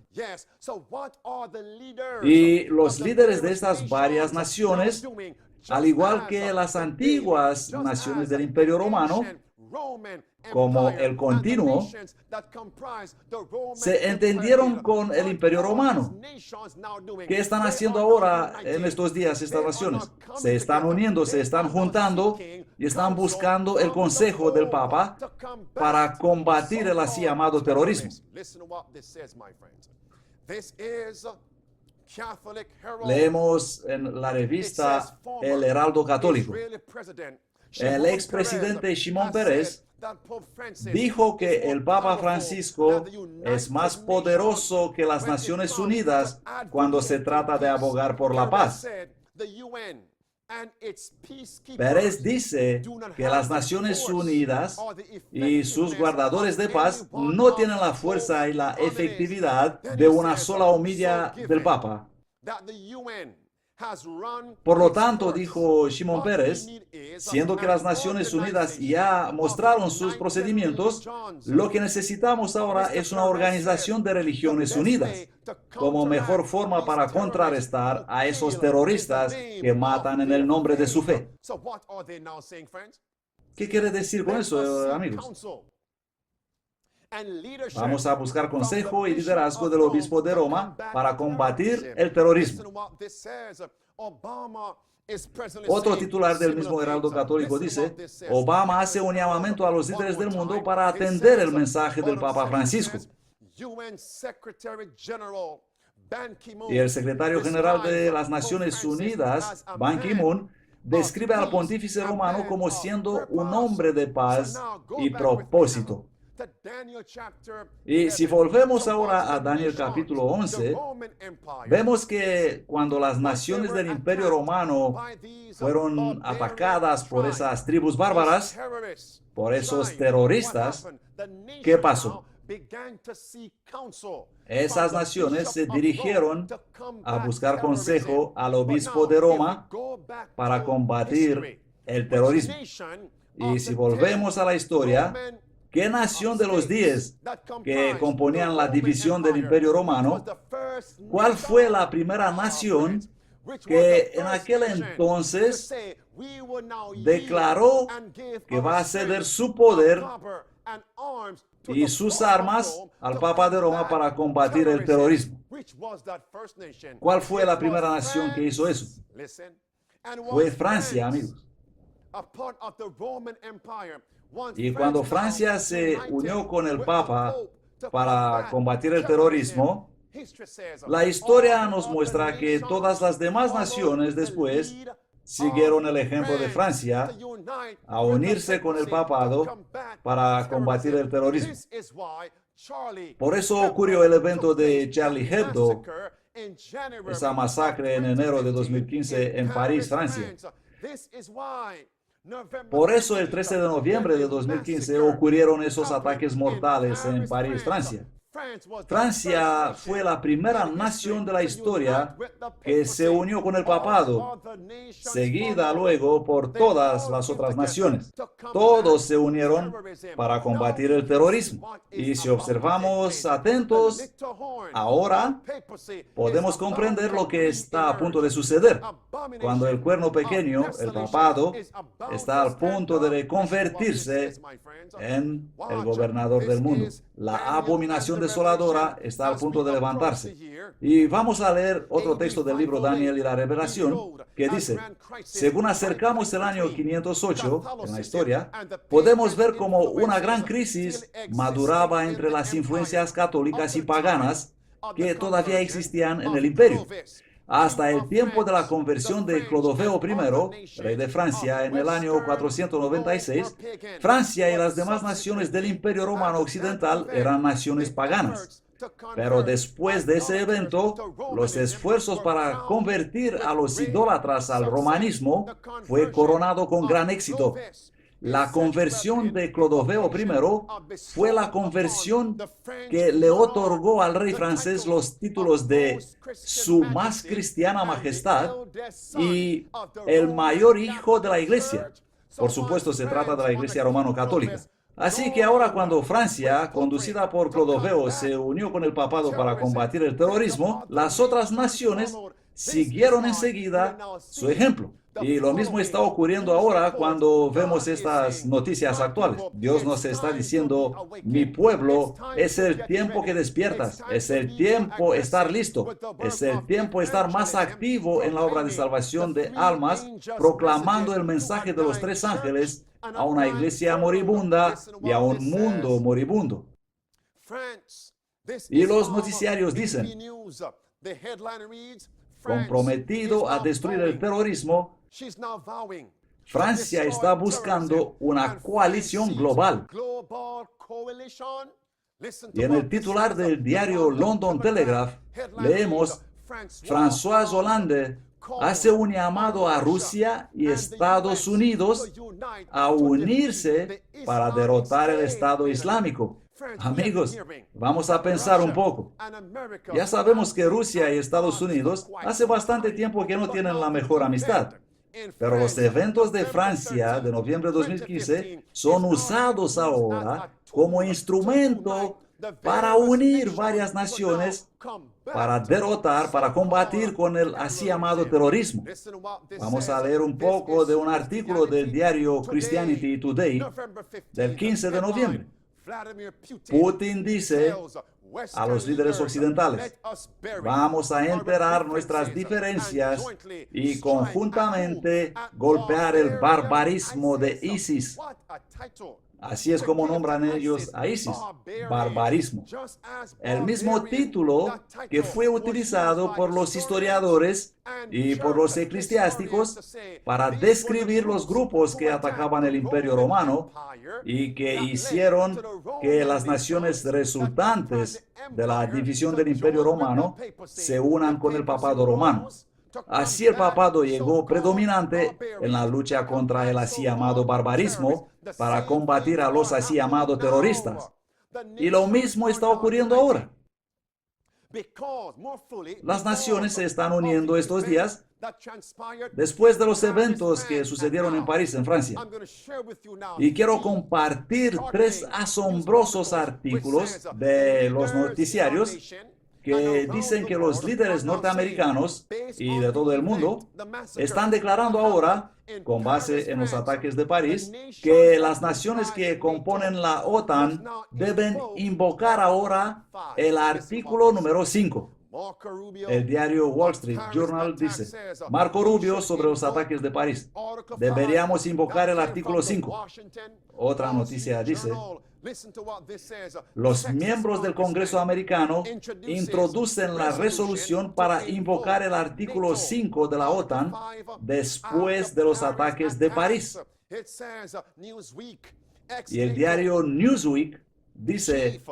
Y los líderes de estas varias naciones, al igual que las antiguas naciones del Imperio Romano, como el continuo, se entendieron con el Imperio Romano. ¿Qué están haciendo ahora en estos días estas naciones? Se están uniendo, se están juntando y están buscando el consejo del Papa para combatir el así llamado terrorismo. Leemos en la revista El Heraldo Católico. El expresidente Shimon Peres dijo que el Papa Francisco es más poderoso que las Naciones Unidas cuando se trata de abogar por la paz. Pérez dice que las Naciones Unidas y sus guardadores de paz no tienen la fuerza y la efectividad de una sola homilía del Papa. Por lo tanto, dijo Shimon Peres, siendo que las Naciones Unidas ya mostraron sus procedimientos, lo que necesitamos ahora es una organización de religiones unidas, como mejor forma para contrarrestar a esos terroristas que matan en el nombre de su fe. ¿Qué quiere decir con eso, amigos? Vamos a buscar consejo y liderazgo del obispo de Roma para combatir el terrorismo. Otro titular del mismo Heraldo Católico dice: Obama hace un llamamiento a los líderes del mundo para atender el mensaje del Papa Francisco. Y el secretario general de las Naciones Unidas, Ban Ki-moon, describe al pontífice romano como siendo un hombre de paz y propósito. Y si volvemos ahora a Daniel capítulo 11, vemos que cuando las naciones del Imperio Romano fueron atacadas por esas tribus bárbaras, por esos terroristas, ¿qué pasó? Esas naciones se dirigieron a buscar consejo al obispo de Roma para combatir el terrorismo. Y si volvemos a la historia, ¿qué nación de los 10 que componían la división del Imperio Romano, cuál fue la primera nación que en aquel entonces declaró que va a ceder su poder y sus armas al Papa de Roma para combatir el terrorismo? ¿Cuál fue la primera nación que hizo eso? Fue Francia, amigos. Y cuando Francia se unió con el Papa para combatir el terrorismo, la historia nos muestra que todas las demás naciones después siguieron el ejemplo de Francia a unirse con el papado para combatir el terrorismo. Por eso ocurrió el evento de Charlie Hebdo, esa masacre en enero de 2015 en París, Francia. Por eso el 13 de noviembre de 2015 ocurrieron esos ataques mortales en París, Francia. Francia fue la primera nación de la historia que se unió con el papado, seguida luego por todas las otras naciones. Todos se unieron para combatir el terrorismo. Y si observamos atentos, ahora podemos comprender lo que está a punto de suceder. Cuando el cuerno pequeño, el papado, está al punto de convertirse en el gobernador del mundo. La abominación desoladora está al punto de levantarse. Y vamos a leer otro texto del libro Daniel y la Revelación que dice: según acercamos el año 508 en la historia, podemos ver cómo una gran crisis maduraba entre las influencias católicas y paganas que todavía existían en el imperio. Hasta el tiempo de la conversión de Clodoveo I, rey de Francia, en el año 496, Francia y las demás naciones del Imperio Romano Occidental eran naciones paganas. Pero después de ese evento, los esfuerzos para convertir a los idólatras al romanismo fue coronado con gran éxito. La conversión de Clodoveo I fue la conversión que le otorgó al rey francés los títulos de Su Más Cristiana Majestad y el mayor hijo de la Iglesia. Por supuesto, se trata de la Iglesia romano-católica. Así que ahora cuando Francia, conducida por Clodoveo, se unió con el papado para combatir el terrorismo, las otras naciones siguieron enseguida su ejemplo. Y lo mismo está ocurriendo ahora cuando vemos estas noticias actuales. Dios nos está diciendo: mi pueblo, es el tiempo que despiertas, es el tiempo estar listo, es el tiempo estar más activo en la obra de salvación de almas, proclamando el mensaje de los tres ángeles a una iglesia moribunda y a un mundo moribundo. Y los noticiarios dicen: comprometido a destruir el terrorismo, Francia está buscando una coalición global. Y en el titular del diario London Telegraph leemos: François Hollande hace un llamado a Rusia y Estados Unidos a unirse para derrotar el Estado Islámico. Amigos, vamos a pensar un poco. Ya sabemos que Rusia y Estados Unidos hace bastante tiempo que no tienen la mejor amistad. Pero los eventos de Francia de noviembre de 2015 son usados ahora como instrumento para unir varias naciones, para derrotar, para combatir con el así llamado terrorismo. Vamos a leer un poco de un artículo del diario Christianity Today del 15 de noviembre. Putin dice a los líderes occidentales: vamos a enterrar nuestras diferencias y conjuntamente golpear el barbarismo de ISIS. Así es como nombran ellos a ISIS, barbarismo. El mismo título que fue utilizado por los historiadores y por los eclesiásticos para describir los grupos que atacaban el Imperio Romano y que hicieron que las naciones resultantes de la división del Imperio Romano se unan con el papado romano. Así el papado llegó predominante en la lucha contra el así llamado barbarismo para combatir a los así llamados terroristas. Y lo mismo está ocurriendo ahora. Las naciones se están uniendo estos días después de los eventos que sucedieron en París, en Francia. Y quiero compartir 3 asombrosos artículos de los noticiarios que dicen que los líderes norteamericanos y de todo el mundo están declarando ahora, con base en los ataques de París, que las naciones que componen la OTAN deben invocar ahora el artículo número 5. El diario Wall Street Journal dice: Marco Rubio sobre los ataques de París: deberíamos invocar el artículo 5. Otra noticia dice: los miembros del Congreso americano introducen la resolución para invocar el artículo 5 de la OTAN después de los ataques de París. Y el diario Newsweek dice: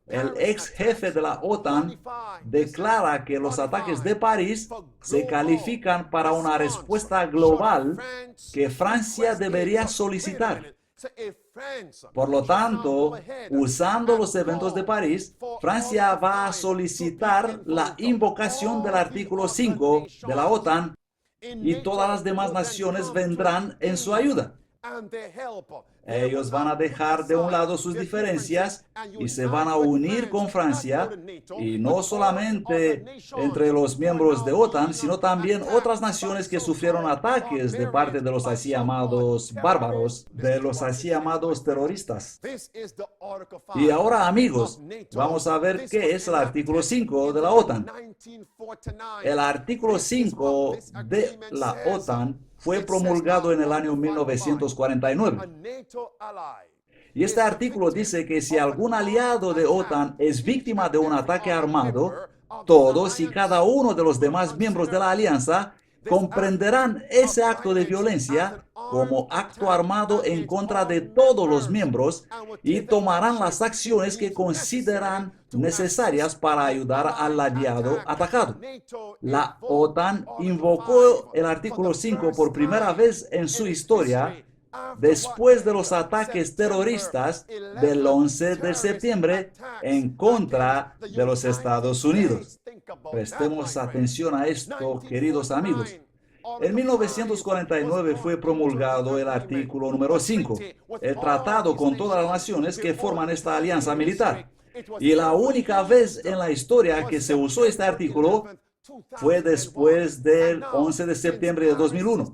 El ex jefe de la OTAN declara que los ataques de París se califican para una respuesta global que Francia debería solicitar. Por lo tanto, usando los eventos de París, Francia va a solicitar la invocación del artículo 5 de la OTAN y todas las demás naciones vendrán en su ayuda. Ellos van a dejar de un lado sus diferencias y se van a unir con Francia, y no solamente entre los miembros de OTAN, sino también otras naciones que sufrieron ataques de parte de los así llamados bárbaros, de los así llamados terroristas. Y ahora, amigos, vamos a ver qué es el artículo 5 de la OTAN. El artículo 5 de la OTAN fue promulgado en el año 1949. Y este artículo dice que si algún aliado de OTAN es víctima de un ataque armado, todos y cada uno de los demás miembros de la alianza comprenderán ese acto de violencia como acto armado en contra de todos los miembros y tomarán las acciones que consideran necesarias para ayudar al aliado atacado. La OTAN invocó el artículo 5 por primera vez en su historia después de los ataques terroristas del 11 de septiembre en contra de los Estados Unidos. Prestemos atención a esto, queridos amigos. En 1949 fue promulgado el artículo número 5, el tratado con todas las naciones que forman esta alianza militar. Y la única vez en la historia que se usó este artículo fue después del 11 de septiembre de 2001.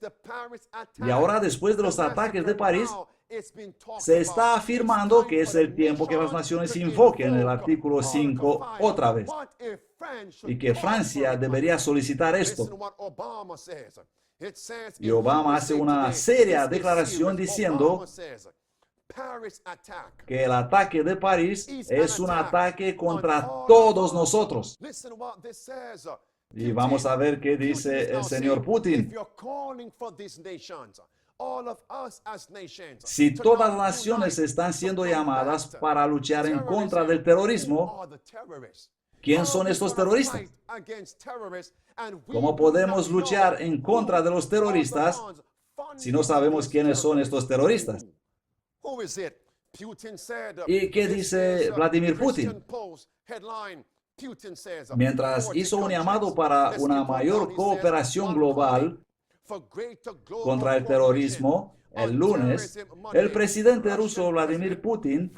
Y ahora, después de los ataques de París, se está afirmando que es el tiempo que las naciones invoquen el artículo 5 otra vez, y que Francia debería solicitar esto. Y Obama hace una seria declaración diciendo que el ataque de París es un ataque contra todos nosotros. Y vamos a ver qué dice el señor Putin. Si todas las naciones están siendo llamadas para luchar en contra del terrorismo, ¿quién son estos terroristas? ¿Cómo podemos luchar en contra de los terroristas si no sabemos quiénes son estos terroristas? ¿Y qué dice Vladimir Putin? Mientras hizo un llamado para una mayor cooperación global contra el terrorismo, el lunes, el presidente ruso Vladimir Putin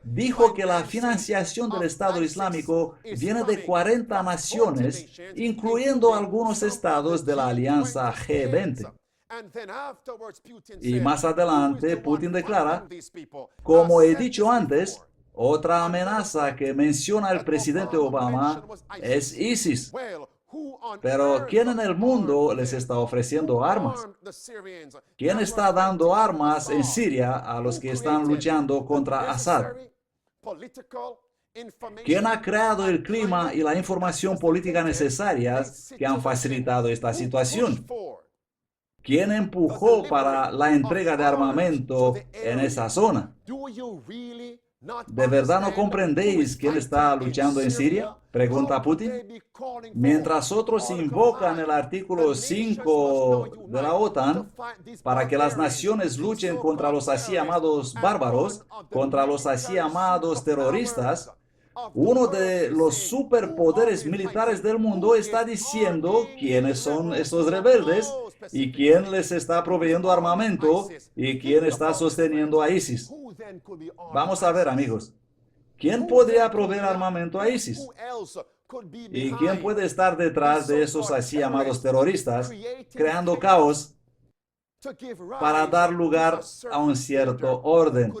dijo que la financiación del Estado Islámico viene de 40 naciones, incluyendo algunos estados de la alianza G20. Y más adelante, Putin declara, como he dicho antes, otra amenaza que menciona el presidente Obama es ISIS. Pero ¿quién en el mundo les está ofreciendo armas? ¿Quién está dando armas en Siria a los que están luchando contra Assad? ¿Quién ha creado el clima y la información política necesarias que han facilitado esta situación? ¿Quién empujó para la entrega de armamento en esa zona? ¿De verdad no comprendéis quién está luchando en Siria? Pregunta Putin. Mientras otros invocan el artículo 5 de la OTAN para que las naciones luchen contra los así llamados bárbaros, contra los así llamados terroristas, uno de los superpoderes militares del mundo está diciendo quiénes son estos rebeldes y quién les está proveyendo armamento y quién está sosteniendo a ISIS. Vamos a ver, amigos. ¿Quién podría proveer armamento a ISIS? ¿Y quién puede estar detrás de esos así llamados terroristas, creando caos para dar lugar a un cierto orden?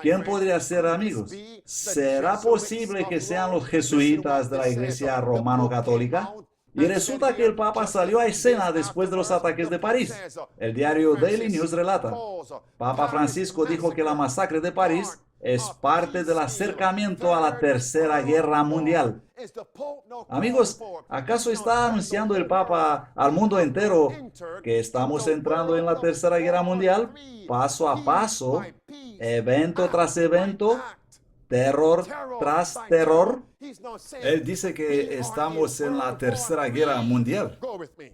¿Quién podría ser, amigos? ¿Será posible que sean los jesuitas de la Iglesia Romano-Católica? Y resulta que el Papa salió a escena después de los ataques de París. El diario Daily News relata, Papa Francisco dijo que la masacre de París es parte del acercamiento a la Tercera Guerra Mundial. Amigos, ¿acaso está anunciando el Papa al mundo entero que estamos entrando en la Tercera Guerra Mundial? Paso a paso, evento tras evento, terror tras terror. Él dice que estamos en la Tercera Guerra Mundial.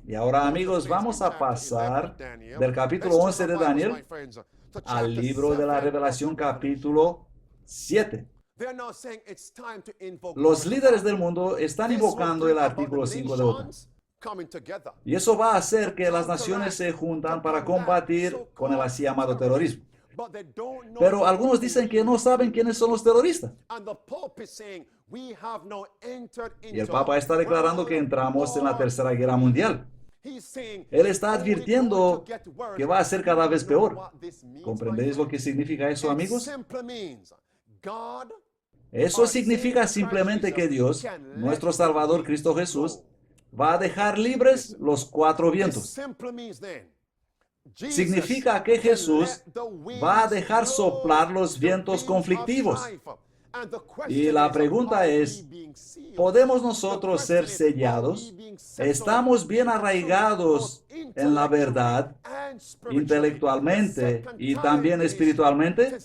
Y ahora, amigos, vamos a pasar del capítulo 11 de Daniel al libro de la Revelación, capítulo 7. Los líderes del mundo están invocando el artículo 5 de OTAN. Y eso va a hacer que las naciones se juntan para combatir con el así llamado terrorismo. Pero algunos dicen que no saben quiénes son los terroristas. Y el Papa está declarando que entramos en la Tercera Guerra Mundial. Él está advirtiendo que va a ser cada vez peor. ¿Comprendéis lo que significa eso, amigos? Eso significa simplemente que Dios, nuestro Salvador Cristo Jesús, va a dejar libres los cuatro vientos. Significa que Jesús va a dejar soplar los vientos conflictivos. Y la pregunta es, ¿podemos nosotros ser sellados? ¿Estamos bien arraigados en la verdad, intelectualmente y también espiritualmente?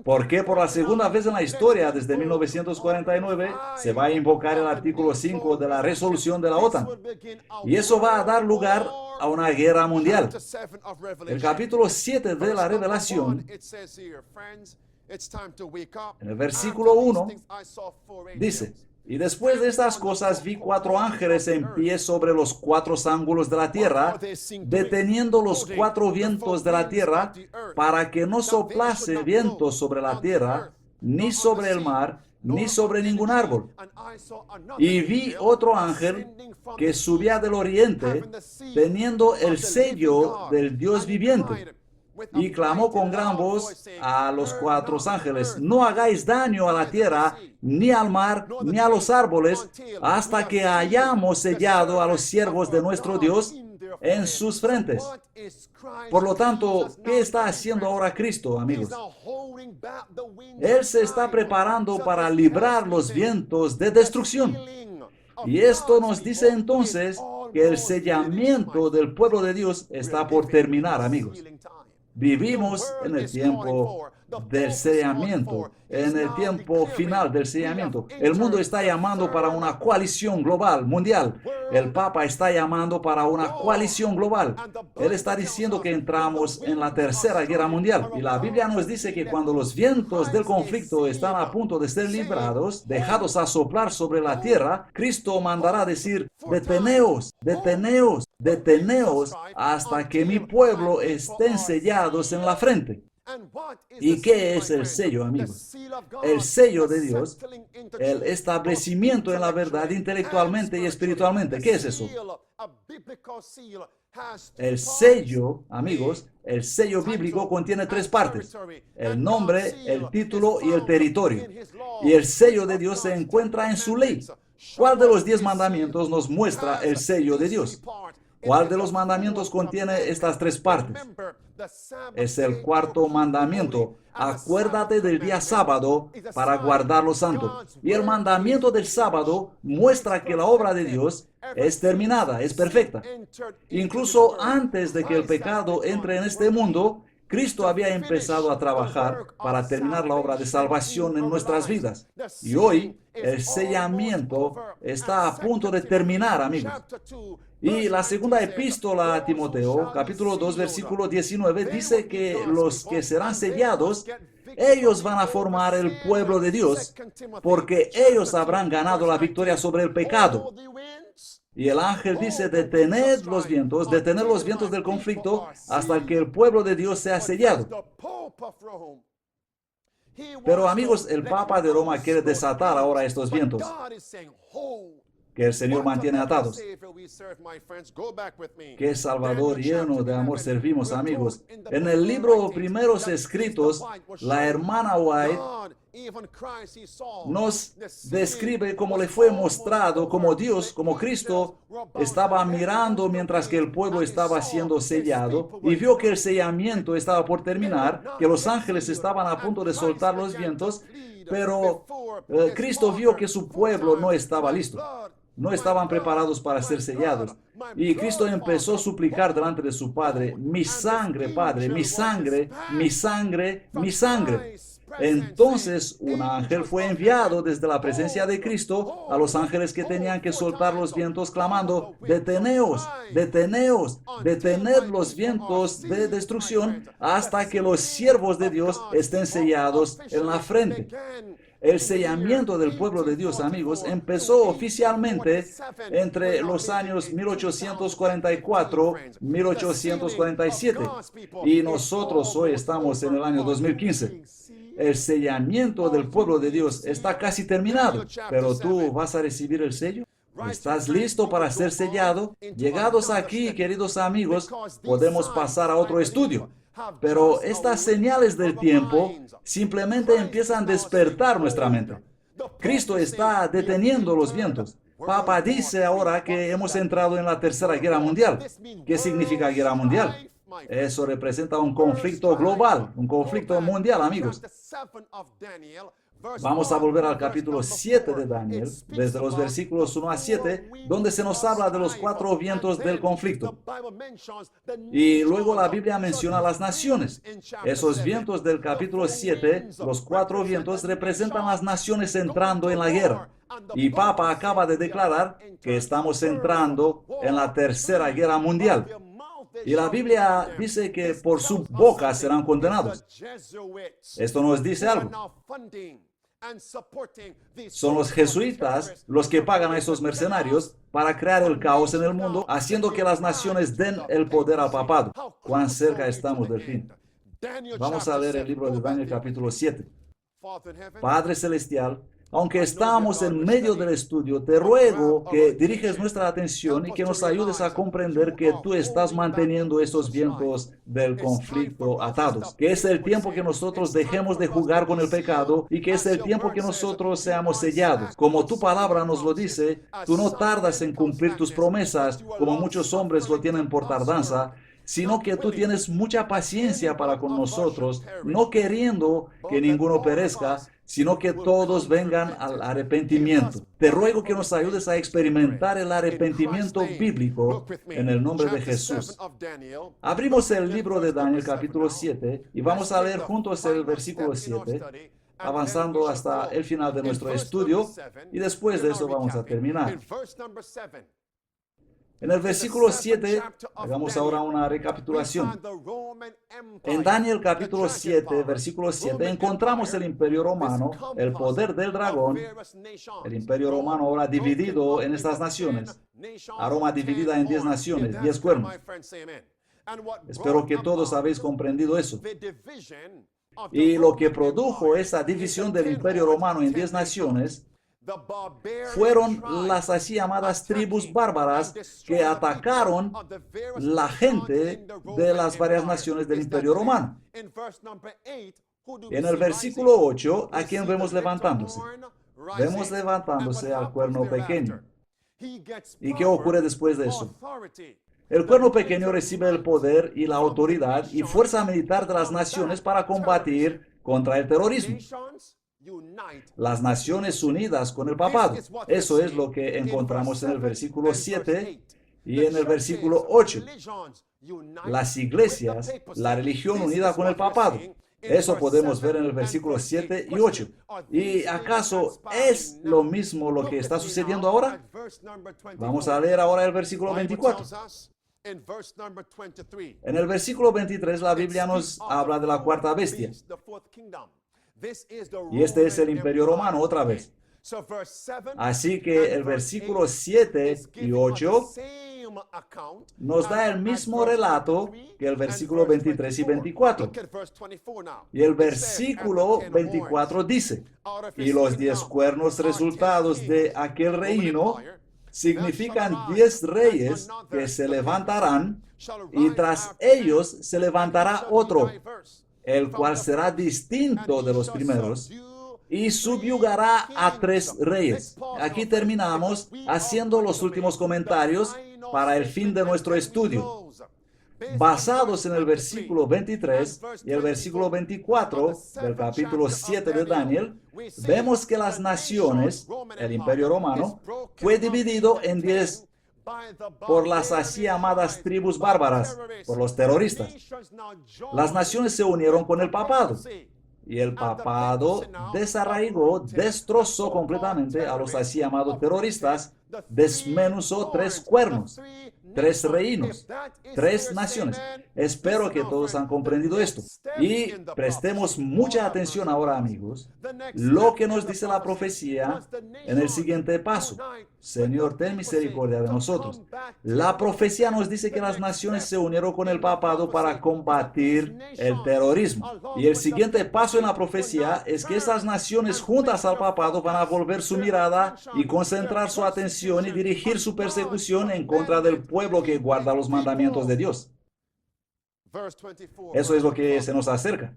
Porque por la segunda vez en la historia, desde 1949, se va a invocar el artículo 5 de la resolución de la OTAN. Y eso va a dar lugar a una guerra mundial. El capítulo 7 de la Revelación, en el versículo 1, dice: y después de estas cosas vi cuatro ángeles en pie sobre los cuatro ángulos de la tierra, deteniendo los cuatro vientos de la tierra, para que no soplase viento sobre la tierra, ni sobre el mar, ni sobre ningún árbol. Y vi otro ángel que subía del oriente, teniendo el sello del Dios viviente. Y clamó con gran voz a los cuatro ángeles: no hagáis daño a la tierra, ni al mar, ni a los árboles, hasta que hayamos sellado a los siervos de nuestro Dios en sus frentes. Por lo tanto, ¿qué está haciendo ahora Cristo, amigos? Él se está preparando para librar los vientos de destrucción. Y esto nos dice entonces que el sellamiento del pueblo de Dios está por terminar, amigos. Vivimos en el tiempo del sellamiento, en el tiempo final del sellamiento. El mundo está llamando para una coalición global, mundial. El Papa está llamando para una coalición global. Él está diciendo que entramos en la Tercera Guerra Mundial. Y la Biblia nos dice que cuando los vientos del conflicto están a punto de ser librados, dejados a soplar sobre la tierra, Cristo mandará decir: deteneos, deteneos, deteneos, hasta que mi pueblo estén sellados en la frente. ¿Y qué es el sello, amigos? El sello de Dios, el establecimiento en la verdad intelectualmente y espiritualmente. ¿Qué es eso? El sello, amigos, el sello bíblico contiene tres partes: el nombre, el título y el territorio. Y el sello de Dios se encuentra en su ley. ¿Cuál de los 10 mandamientos nos muestra el sello de Dios? ¿Cuál de los mandamientos contiene estas tres partes? Es el cuarto mandamiento: acuérdate del día sábado para guardarlo santo. Y el mandamiento del sábado muestra que la obra de Dios es terminada, es perfecta. Incluso antes de que el pecado entre en este mundo, Cristo había empezado a trabajar para terminar la obra de salvación en nuestras vidas. Y hoy el sellamiento está a punto de terminar, amigos. Y la segunda epístola a Timoteo, capítulo 2, versículo 19, dice que los que serán sellados, ellos van a formar el pueblo de Dios, porque ellos habrán ganado la victoria sobre el pecado. Y el ángel dice: detener los vientos del conflicto hasta que el pueblo de Dios sea sellado. Pero, amigos, el Papa de Roma quiere desatar ahora estos vientos que el Señor mantiene atados. ¿Qué Salvador lleno de amor servimos, amigos? En el libro Primeros Escritos, la hermana White nos describe cómo le fue mostrado, como Dios, como Cristo, estaba mirando mientras que el pueblo estaba siendo sellado y vio que el sellamiento estaba por terminar, que los ángeles estaban a punto de soltar los vientos, pero Cristo vio que su pueblo no estaba listo. No estaban preparados para ser sellados. Y Cristo empezó a suplicar delante de su Padre: mi sangre, Padre, mi sangre, mi sangre, mi sangre. Entonces un ángel fue enviado desde la presencia de Cristo a los ángeles que tenían que soltar los vientos, clamando: deteneos, deteneos, detened los vientos de destrucción hasta que los siervos de Dios estén sellados en la frente. El sellamiento del pueblo de Dios, amigos, empezó oficialmente entre los años 1844 y 1847, y nosotros hoy estamos en el año 2015. El sellamiento del pueblo de Dios está casi terminado, pero tú vas a recibir el sello. ¿Estás listo para ser sellado? Llegados aquí, queridos amigos, podemos pasar a otro estudio. Pero estas señales del tiempo simplemente empiezan a despertar nuestra mente. Cristo está deteniendo los vientos. Papa dice ahora que hemos entrado en la Tercera Guerra Mundial. ¿Qué significa guerra mundial? Eso representa un conflicto global, un conflicto mundial, amigos. Vamos a volver al capítulo 7 de Daniel, desde los versículos 1 a 7, donde se nos habla de los 4 vientos del conflicto. Y luego la Biblia menciona las naciones. Esos vientos del capítulo 7, los 4 vientos, representan las naciones entrando en la guerra. Y Papa acaba de declarar que estamos entrando en la Tercera Guerra Mundial. Y la Biblia dice que por su boca serán condenados. Esto nos dice algo. Son los jesuitas los que pagan a esos mercenarios para crear el caos en el mundo, haciendo que las naciones den el poder al papado. ¿Cuán cerca estamos del fin? Vamos a leer el libro de Daniel capítulo 7. Padre Celestial, aunque estamos en medio del estudio, te ruego que diriges nuestra atención y que nos ayudes a comprender que tú estás manteniendo estos vientos del conflicto atados, que es el tiempo que nosotros dejemos de jugar con el pecado y que es el tiempo que nosotros seamos sellados. Como tu palabra nos lo dice, tú no tardas en cumplir tus promesas, como muchos hombres lo tienen por tardanza, sino que tú tienes mucha paciencia para con nosotros, no queriendo que ninguno perezca, sino que todos vengan al arrepentimiento. Te ruego que nos ayudes a experimentar el arrepentimiento bíblico en el nombre de Jesús. Abrimos el libro de Daniel capítulo 7 y vamos a leer juntos el versículo 7, avanzando hasta el final de nuestro estudio, y después de eso vamos a terminar. En el versículo 7, hagamos ahora una recapitulación. En Daniel capítulo 7, versículo 7, encontramos el imperio romano, el poder del dragón, el imperio romano ahora dividido en estas naciones, a Roma dividida en 10 naciones, 10 cuernos. Espero que todos habéis comprendido eso. Y lo que produjo esa división del imperio romano en 10 naciones fueron las así llamadas tribus bárbaras que atacaron la gente de las varias naciones del Imperio Romano. En el versículo 8, ¿a quién vemos levantándose? Vemos levantándose al cuerno pequeño. ¿Y qué ocurre después de eso? El cuerno pequeño recibe el poder y la autoridad y fuerza militar de las naciones para combatir contra el terrorismo. Las Naciones Unidas con el papado. Eso es lo que encontramos en el versículo 7 y en el versículo 8. Las iglesias, la religión unida con el papado. Eso podemos ver en el versículo 7 y 8. ¿Y acaso es lo mismo lo que está sucediendo ahora? Vamos a leer ahora el versículo 24. En el versículo 23 la Biblia nos habla de la cuarta bestia. Y este es el imperio romano otra vez. Así que el versículo 7 y 8 nos da el mismo relato que el versículo 23 y 24. Y el versículo 24 dice: y los 10 cuernos resultados de aquel reino significan 10 reyes que se levantarán, y tras ellos se levantará otro, el cual será distinto de los primeros, y subyugará a 3 reyes. Aquí terminamos haciendo los últimos comentarios para el fin de nuestro estudio. Basados en el versículo 23 y el versículo 24 del capítulo 7 de Daniel, vemos que las naciones, el imperio romano, fue dividido en 10 por las así llamadas tribus bárbaras, por los terroristas. Las naciones se unieron con el papado. Y el papado desarraigó, destrozó completamente a los así llamados terroristas, desmenuzó 3 cuernos, 3 reinos, 3 naciones. Espero que todos han comprendido esto. Y prestemos mucha atención ahora, amigos, lo que nos dice la profecía en el siguiente paso. Señor, ten misericordia de nosotros. La profecía nos dice que las naciones se unieron con el papado para combatir el terrorismo. Y el siguiente paso en la profecía es que esas naciones juntas al papado van a volver su mirada y concentrar su atención y dirigir su persecución en contra del pueblo que guarda los mandamientos de Dios. Eso es lo que se nos acerca.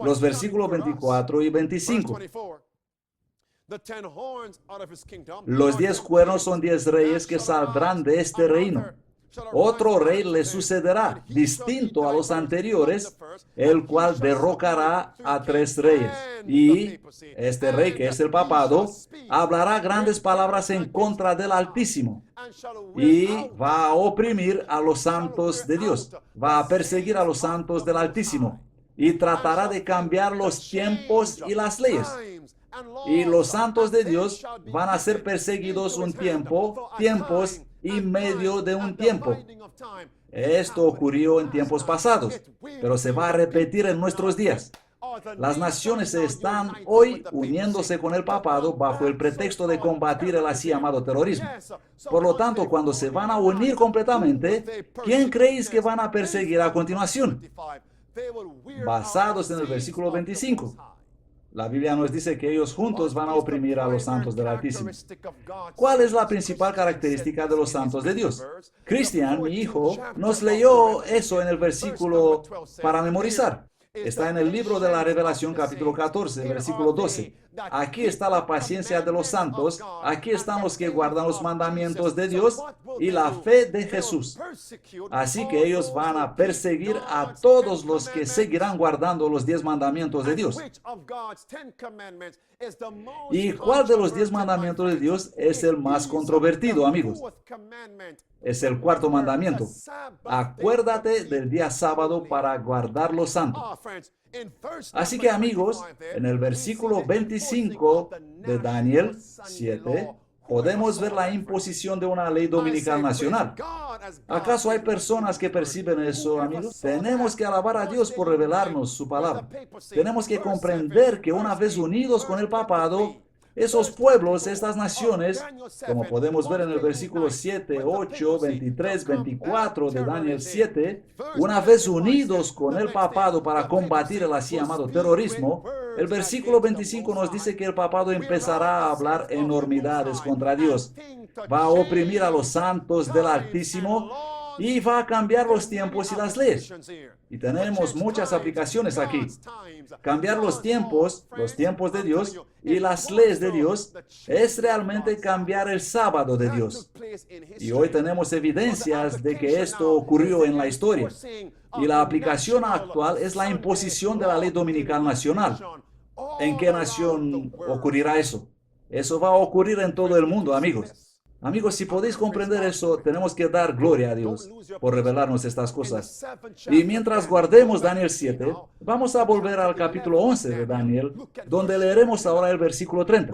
Los versículos 24 y 25. Los 10 cuernos son 10 reyes que saldrán de este reino. Otro rey le sucederá, distinto a los anteriores, el cual derrocará a 3 reyes. Y este rey, que es el papado, hablará grandes palabras en contra del Altísimo. Y va a oprimir a los santos de Dios. Va a perseguir a los santos del Altísimo. Y tratará de cambiar los tiempos y las leyes. Y los santos de Dios van a ser perseguidos un tiempo, tiempos y medio de un tiempo. Esto ocurrió en tiempos pasados, pero se va a repetir en nuestros días. Las naciones están hoy uniéndose con el papado bajo el pretexto de combatir el así llamado terrorismo. Por lo tanto, cuando se van a unir completamente, ¿quién creéis que van a perseguir a continuación? Basados en el versículo 25. La Biblia nos dice que ellos juntos van a oprimir a los santos del Altísimo. ¿Cuál es la principal característica de los santos de Dios? Cristian, mi hijo, nos leyó eso en el versículo para memorizar. Está en el libro de la Revelación, capítulo 14, versículo 12. Aquí está la paciencia de los santos, aquí están los que guardan los mandamientos de Dios y la fe de Jesús. Así que ellos van a perseguir a todos los que seguirán guardando los 10 mandamientos de Dios. ¿Y cuál de los 10 mandamientos de Dios es el más controvertido, amigos? Es el 4º mandamiento. Acuérdate del día sábado para guardarlo santo. Así que, amigos, en el versículo 25 de Daniel 7, podemos ver la imposición de una ley dominical nacional. ¿Acaso hay personas que perciben eso, amigos? Tenemos que alabar a Dios por revelarnos su palabra. Tenemos que comprender que una vez unidos con el papado, esos pueblos, estas naciones, como podemos ver en el versículo 7, 8, 23, 24 de Daniel 7, una vez unidos con el papado para combatir el así llamado terrorismo, el versículo 25 nos dice que el papado empezará a hablar enormidades contra Dios. Va a oprimir a los santos del Altísimo y va a cambiar los tiempos y las leyes. Y tenemos muchas aplicaciones aquí. Cambiar los tiempos de Dios y las leyes de Dios es realmente cambiar el sábado de Dios. Y hoy tenemos evidencias de que esto ocurrió en la historia. Y la aplicación actual es la imposición de la ley dominical nacional. ¿En qué nación ocurrirá eso? Eso va a ocurrir en todo el mundo, amigos. Amigos, si podéis comprender eso, tenemos que dar gloria a Dios por revelarnos estas cosas. Y mientras guardemos Daniel 7, vamos a volver al capítulo 11 de Daniel, donde leeremos ahora el versículo 30.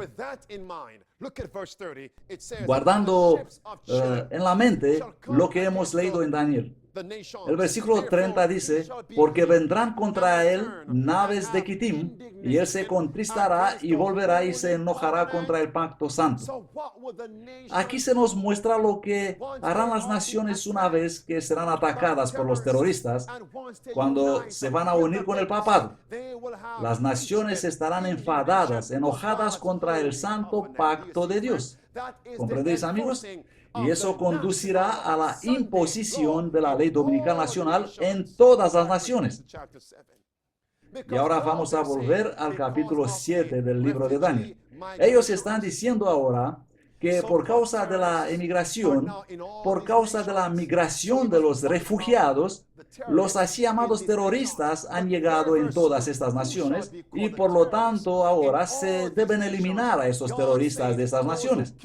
Guardando en la mente lo que hemos leído en Daniel. El versículo 30 dice, porque vendrán contra él naves de Quitim, y él se contristará y volverá y se enojará contra el pacto santo. Aquí se nos muestra lo que harán las naciones una vez que serán atacadas por los terroristas, cuando se van a unir con el papado. Las naciones estarán enfadadas, enojadas contra el santo pacto de Dios. ¿Comprendéis, amigos? Y eso conducirá a la imposición de la ley dominical nacional en todas las naciones. Y ahora vamos a volver al capítulo 7 del libro de Daniel. Ellos están diciendo ahora que por causa de la emigración, por causa de la migración de los refugiados, Los así llamados terroristas han llegado en todas estas naciones y por lo tanto ahora se deben eliminar a esos terroristas de estas naciones.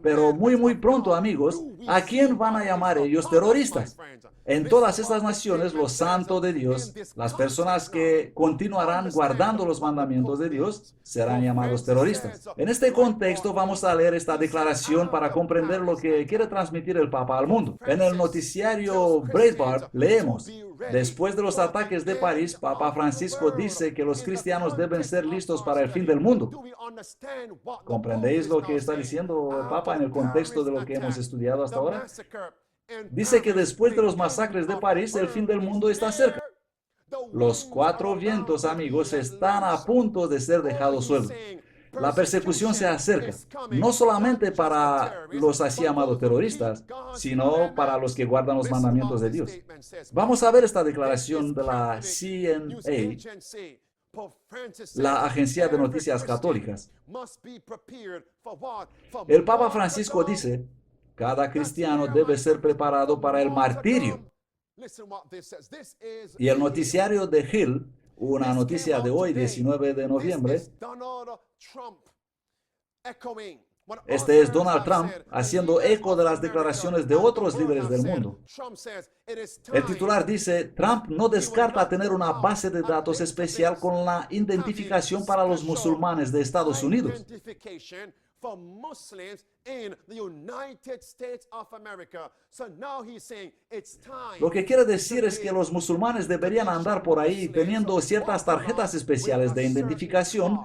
Pero muy pronto, amigos, ¿a quién van a llamar ellos terroristas? En todas estas naciones, los santos de Dios, las personas que continuarán guardando los mandamientos de Dios, serán llamados terroristas. En este contexto vamos a leer esta declaración para comprender lo que quiere transmitir el Papa al mundo. En el noticiario Breitbart leemos: después de los ataques de París, Papa Francisco dice que los cristianos deben ser listos para el fin del mundo. ¿Comprendéis lo que está diciendo el Papa en el contexto de lo que hemos estudiado hasta ahora? Dice que después de los masacres de París, el fin del mundo está cerca. Los cuatro vientos, amigos, están a punto de ser dejados sueltos. La persecución se acerca, no solamente para los así llamados terroristas, sino para los que guardan los mandamientos de Dios. Vamos a ver esta declaración de la CNA, la Agencia de Noticias Católicas. El Papa Francisco dice: cada cristiano debe ser preparado para el martirio. Y el noticiario de Hill, una noticia de hoy, 19 de noviembre, este es Donald Trump haciendo eco de las declaraciones de otros líderes del mundo. El titular dice: Trump no descarta tener una base de datos especial con la identificación para los musulmanes de Estados Unidos. Lo que quiere decir es que los musulmanes deberían andar por ahí teniendo ciertas tarjetas especiales de identificación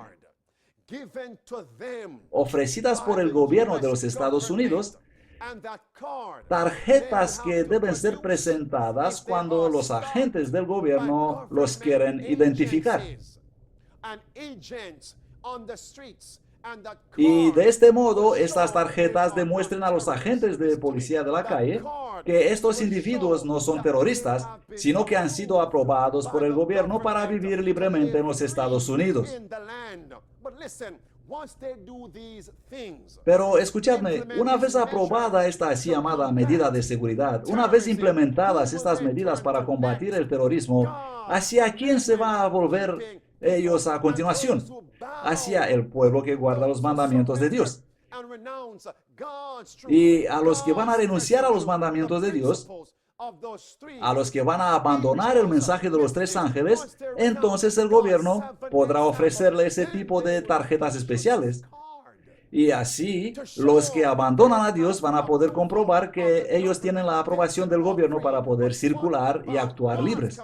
ofrecidas por el gobierno de los Estados Unidos, tarjetas que deben ser presentadas cuando los agentes del gobierno los quieren identificar. Y de este modo, estas tarjetas demuestran a los agentes de policía de la calle que estos individuos no son terroristas, sino que han sido aprobados por el gobierno para vivir libremente en los Estados Unidos. Pero escuchadme, una vez aprobada esta así llamada medida de seguridad, una vez implementadas estas medidas para combatir el terrorismo, ¿hacia quién se va a volver ellos a continuación? Hacia el pueblo que guarda los mandamientos de Dios. Y a los que van a renunciar a los mandamientos de Dios, a los que van a abandonar el mensaje de los tres ángeles, entonces el gobierno podrá ofrecerle ese tipo de tarjetas especiales. Y así, los que abandonan a Dios van a poder comprobar que ellos tienen la aprobación del gobierno para poder circular y actuar libres.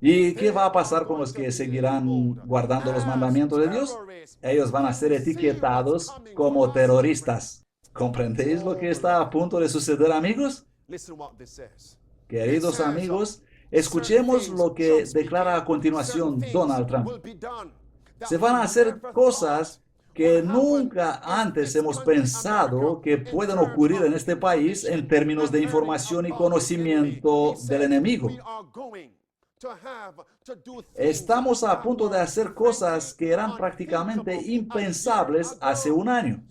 ¿Y qué va a pasar con los que seguirán guardando los mandamientos de Dios? Ellos van a ser etiquetados como terroristas. ¿Comprendéis lo que está a punto de suceder, amigos? Queridos amigos, escuchemos lo que declara a continuación Donald Trump. Se van a hacer cosas que nunca antes hemos pensado que pueden ocurrir en este país en términos de información y conocimiento del enemigo. Estamos a punto de hacer cosas que eran prácticamente impensables hace un año.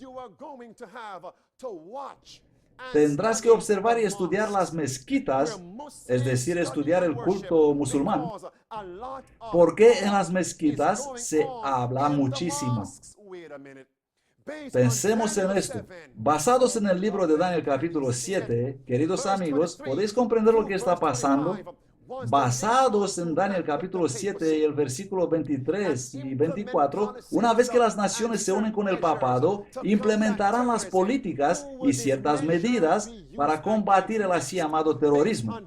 Tendrás que observar y estudiar las mezquitas, es decir, estudiar el culto musulmán, porque en las mezquitas se habla muchísimo. Pensemos en esto. Basados en el libro de Daniel capítulo 7, queridos amigos, ¿podéis comprender lo que está pasando? Basados en Daniel capítulo 7 y el versículo 23 y 24, una vez que las naciones se unen con el papado, implementarán las políticas y ciertas medidas para combatir el así llamado terrorismo.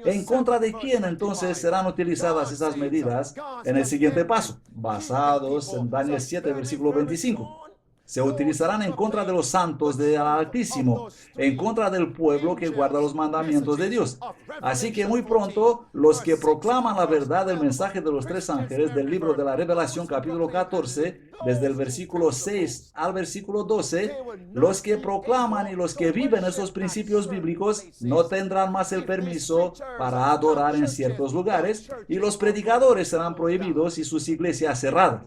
¿En contra de quién entonces serán utilizadas esas medidas en el siguiente paso? Basados en Daniel 7, versículo 25. Se utilizarán en contra de los santos del Altísimo, en contra del pueblo que guarda los mandamientos de Dios. Así que muy pronto, los que proclaman la verdad del mensaje de los tres ángeles del libro de la Revelación, capítulo 14, desde el versículo 6 al versículo 12, los que proclaman y los que viven esos principios bíblicos no tendrán más el permiso para adorar en ciertos lugares y los predicadores serán prohibidos y sus iglesias cerradas.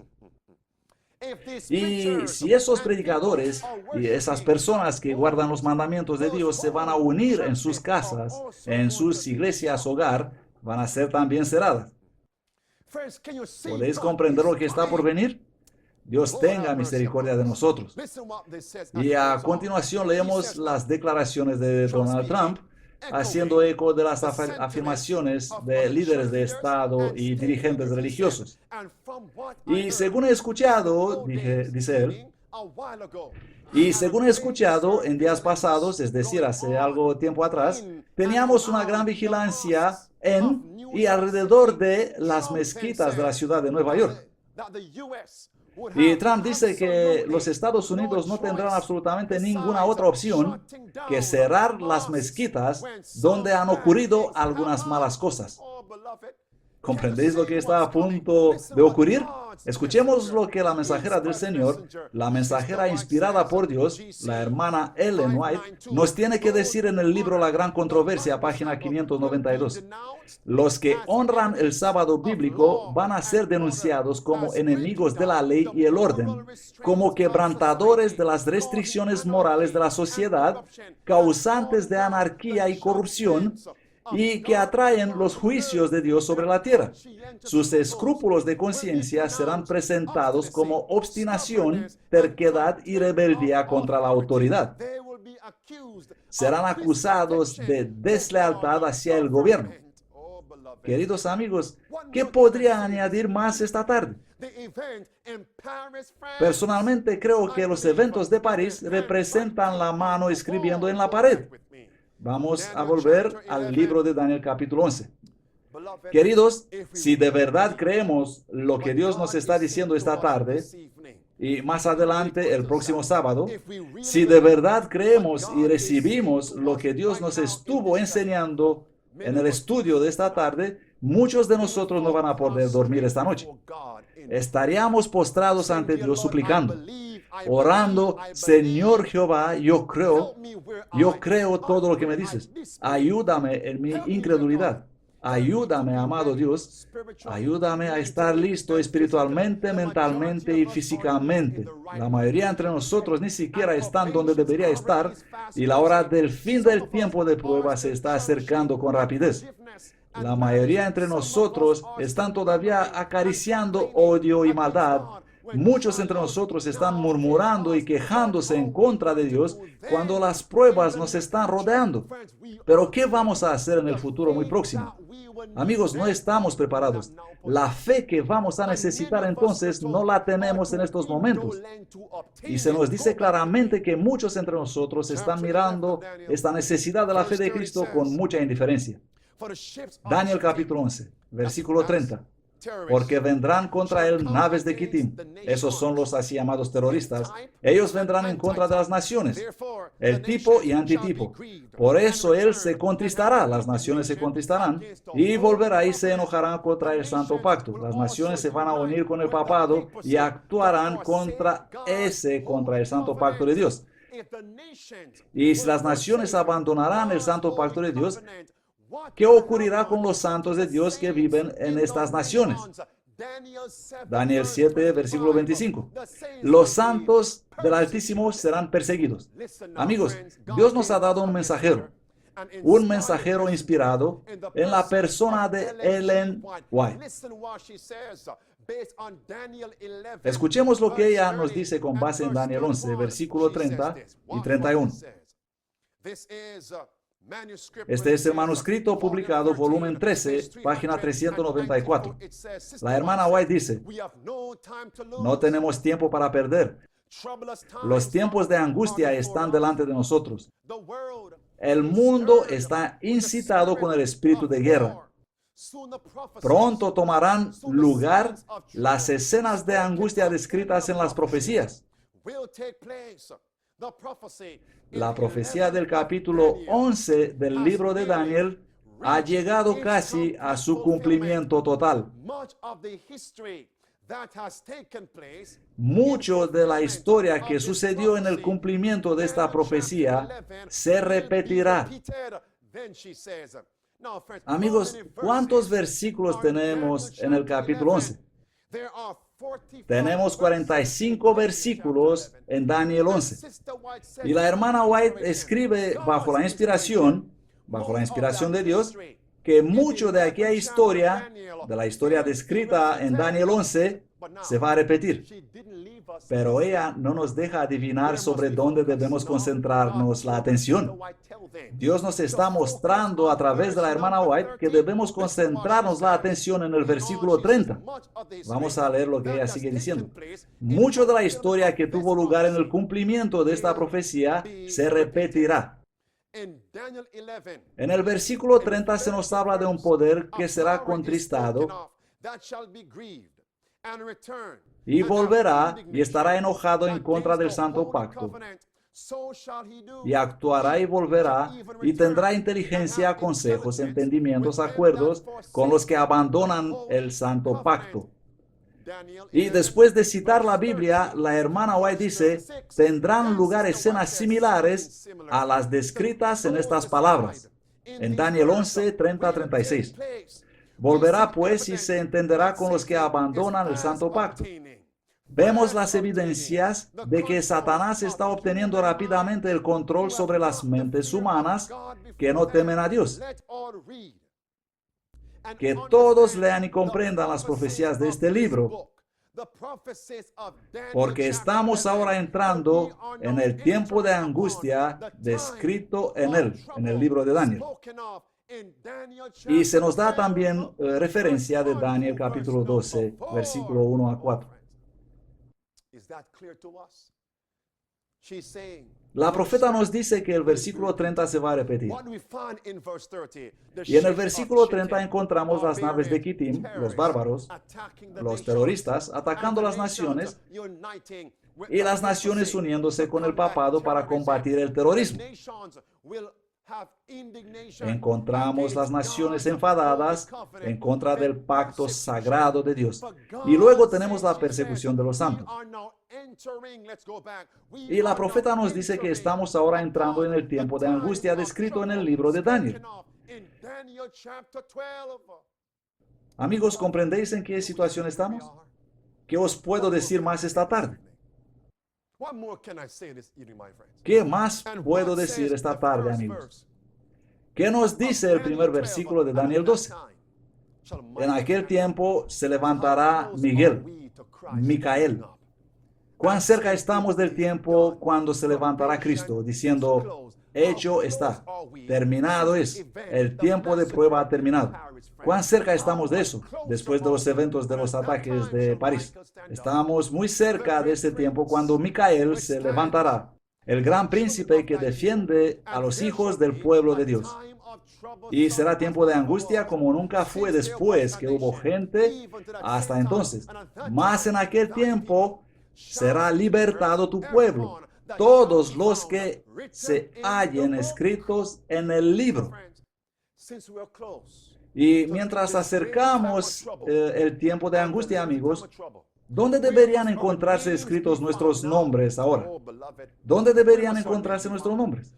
Y si esos predicadores y esas personas que guardan los mandamientos de Dios se van a unir en sus casas, en sus iglesias, hogar, van a ser también cerradas. ¿Podéis comprender lo que está por venir? Dios tenga misericordia de nosotros. Y a continuación leemos las declaraciones de Donald Trump, haciendo eco de las afirmaciones de líderes de Estado y dirigentes religiosos. Y según he escuchado, dice él, y según he escuchado en días pasados, es decir, hace algo tiempo atrás, teníamos una gran vigilancia en y alrededor de las mezquitas de la ciudad de Nueva York. Y Trump dice que los Estados Unidos no tendrán absolutamente ninguna otra opción que cerrar las mezquitas donde han ocurrido algunas malas cosas. ¿Comprendéis lo que está a punto de ocurrir? Escuchemos lo que la mensajera del Señor, la mensajera inspirada por Dios, la hermana Ellen White, nos tiene que decir en el libro La Gran Controversia, página 592. Los que honran el sábado bíblico van a ser denunciados como enemigos de la ley y el orden, como quebrantadores de las restricciones morales de la sociedad, causantes de anarquía y corrupción, y que atraen los juicios de Dios sobre la tierra. Sus escrúpulos de conciencia serán presentados como obstinación, terquedad y rebeldía contra la autoridad. Serán acusados de deslealtad hacia el gobierno. Queridos amigos, ¿qué podría añadir más esta tarde? Personalmente creo que los eventos de París representan la mano escribiendo en la pared. Vamos a volver al libro de Daniel capítulo 11. Queridos, si de verdad creemos lo que Dios nos está diciendo esta tarde y más adelante el próximo sábado, si de verdad creemos y recibimos lo que Dios nos estuvo enseñando en el estudio de esta tarde, muchos de nosotros no van a poder dormir esta noche. Estaríamos postrados ante Dios suplicando, orando: Señor Jehová, yo creo todo lo que me dices. Ayúdame en mi incredulidad. Ayúdame, amado Dios. Ayúdame a estar listo espiritualmente, mentalmente y físicamente. La mayoría entre nosotros ni siquiera están donde debería estar y la hora del fin del tiempo de prueba se está acercando con rapidez. La mayoría entre nosotros están todavía acariciando odio y maldad. Muchos entre nosotros están murmurando y quejándose en contra de Dios cuando las pruebas nos están rodeando. Pero ¿qué vamos a hacer en el futuro muy próximo? Amigos, no estamos preparados. La fe que vamos a necesitar entonces no la tenemos en estos momentos. Y se nos dice claramente que muchos entre nosotros están mirando esta necesidad de la fe de Cristo con mucha indiferencia. Daniel capítulo 11, versículo 30. Porque vendrán contra él naves de Quitim. Esos son los así llamados terroristas. Ellos vendrán en contra de las naciones, el tipo y antitipo. Por eso él se contristará, las naciones se contristarán, y volverá y se enojarán contra el santo pacto. Las naciones se van a unir con el papado y actuarán contra el santo pacto de Dios. Y si las naciones abandonarán el santo pacto de Dios, ¿qué ocurrirá con los santos de Dios que viven en estas naciones? Daniel 7, versículo 25. Los santos del Altísimo serán perseguidos. Amigos, Dios nos ha dado un mensajero inspirado en la persona de Ellen White. Escuchemos lo que ella nos dice con base en Daniel 11, versículo 30 y 31. Este es el manuscrito publicado, volumen 13, página 394. La hermana White dice: no tenemos tiempo para perder. Los tiempos de angustia están delante de nosotros. El mundo está incitado con el espíritu de guerra. Pronto tomarán lugar las escenas de angustia descritas en las profecías. La profecía del capítulo 11 del libro de Daniel ha llegado casi a su cumplimiento total. Mucho de la historia que sucedió en el cumplimiento de esta profecía se repetirá. Amigos, ¿cuántos versículos tenemos en el capítulo 11? Tenemos 45 versículos en Daniel 11. Y la hermana White escribe bajo la inspiración de Dios, que mucho de aquella historia, de la historia descrita en Daniel 11, se va a repetir. Pero ella no nos deja adivinar sobre dónde debemos concentrarnos la atención. Dios nos está mostrando a través de la hermana White que debemos concentrarnos la atención en el versículo 30. Vamos a leer lo que ella sigue diciendo. Mucho de la historia que tuvo lugar en el cumplimiento de esta profecía se repetirá. En el versículo 30 se nos habla de un poder que será contristado y volverá y estará enojado en contra del santo pacto. Y actuará y volverá y tendrá inteligencia, consejos, entendimientos, acuerdos con los que abandonan el santo pacto. Y después de citar la Biblia, la hermana White dice, tendrán lugar escenas similares a las descritas en estas palabras, en Daniel 11, 30, 36. Volverá pues y se entenderá con los que abandonan el santo pacto. Vemos las evidencias de que Satanás está obteniendo rápidamente el control sobre las mentes humanas que no temen a Dios. Que todos lean y comprendan las profecías de este libro, porque estamos ahora entrando en el tiempo de angustia descrito en el libro de Daniel. Y se nos da también referencia de Daniel capítulo 12, versículo 1 a 4. La profeta nos dice que el versículo 30 se va a repetir. Y en el versículo 30 encontramos las naves de Kittim, los bárbaros, los terroristas, atacando las naciones y las naciones uniéndose con el papado para combatir el terrorismo. Encontramos las naciones enfadadas en contra del pacto sagrado de Dios. Y luego tenemos la persecución de los santos. Y la profeta nos dice que estamos ahora entrando en el tiempo de angustia descrito en el libro de Daniel. Amigos, ¿comprendéis en qué situación estamos? ¿Qué os puedo decir más esta tarde? ¿Qué más puedo decir esta tarde, amigos? ¿Qué nos dice el primer versículo de Daniel 12? En aquel tiempo se levantará Micael. ¿Cuán cerca estamos del tiempo cuando se levantará Cristo, diciendo, hecho está, terminado es, el tiempo de prueba ha terminado? ¿Cuán cerca estamos de eso, después de los eventos de los ataques de París? Estamos muy cerca de ese tiempo cuando Micael se levantará, el gran príncipe que defiende a los hijos del pueblo de Dios. Y será tiempo de angustia como nunca fue después que hubo gente hasta entonces. Mas en aquel tiempo será libertado tu pueblo, todos los que se hallen escritos en el libro. Y mientras acercamos el tiempo de angustia, amigos, ¿dónde deberían encontrarse escritos nuestros nombres ahora? ¿Dónde deberían encontrarse nuestros nombres?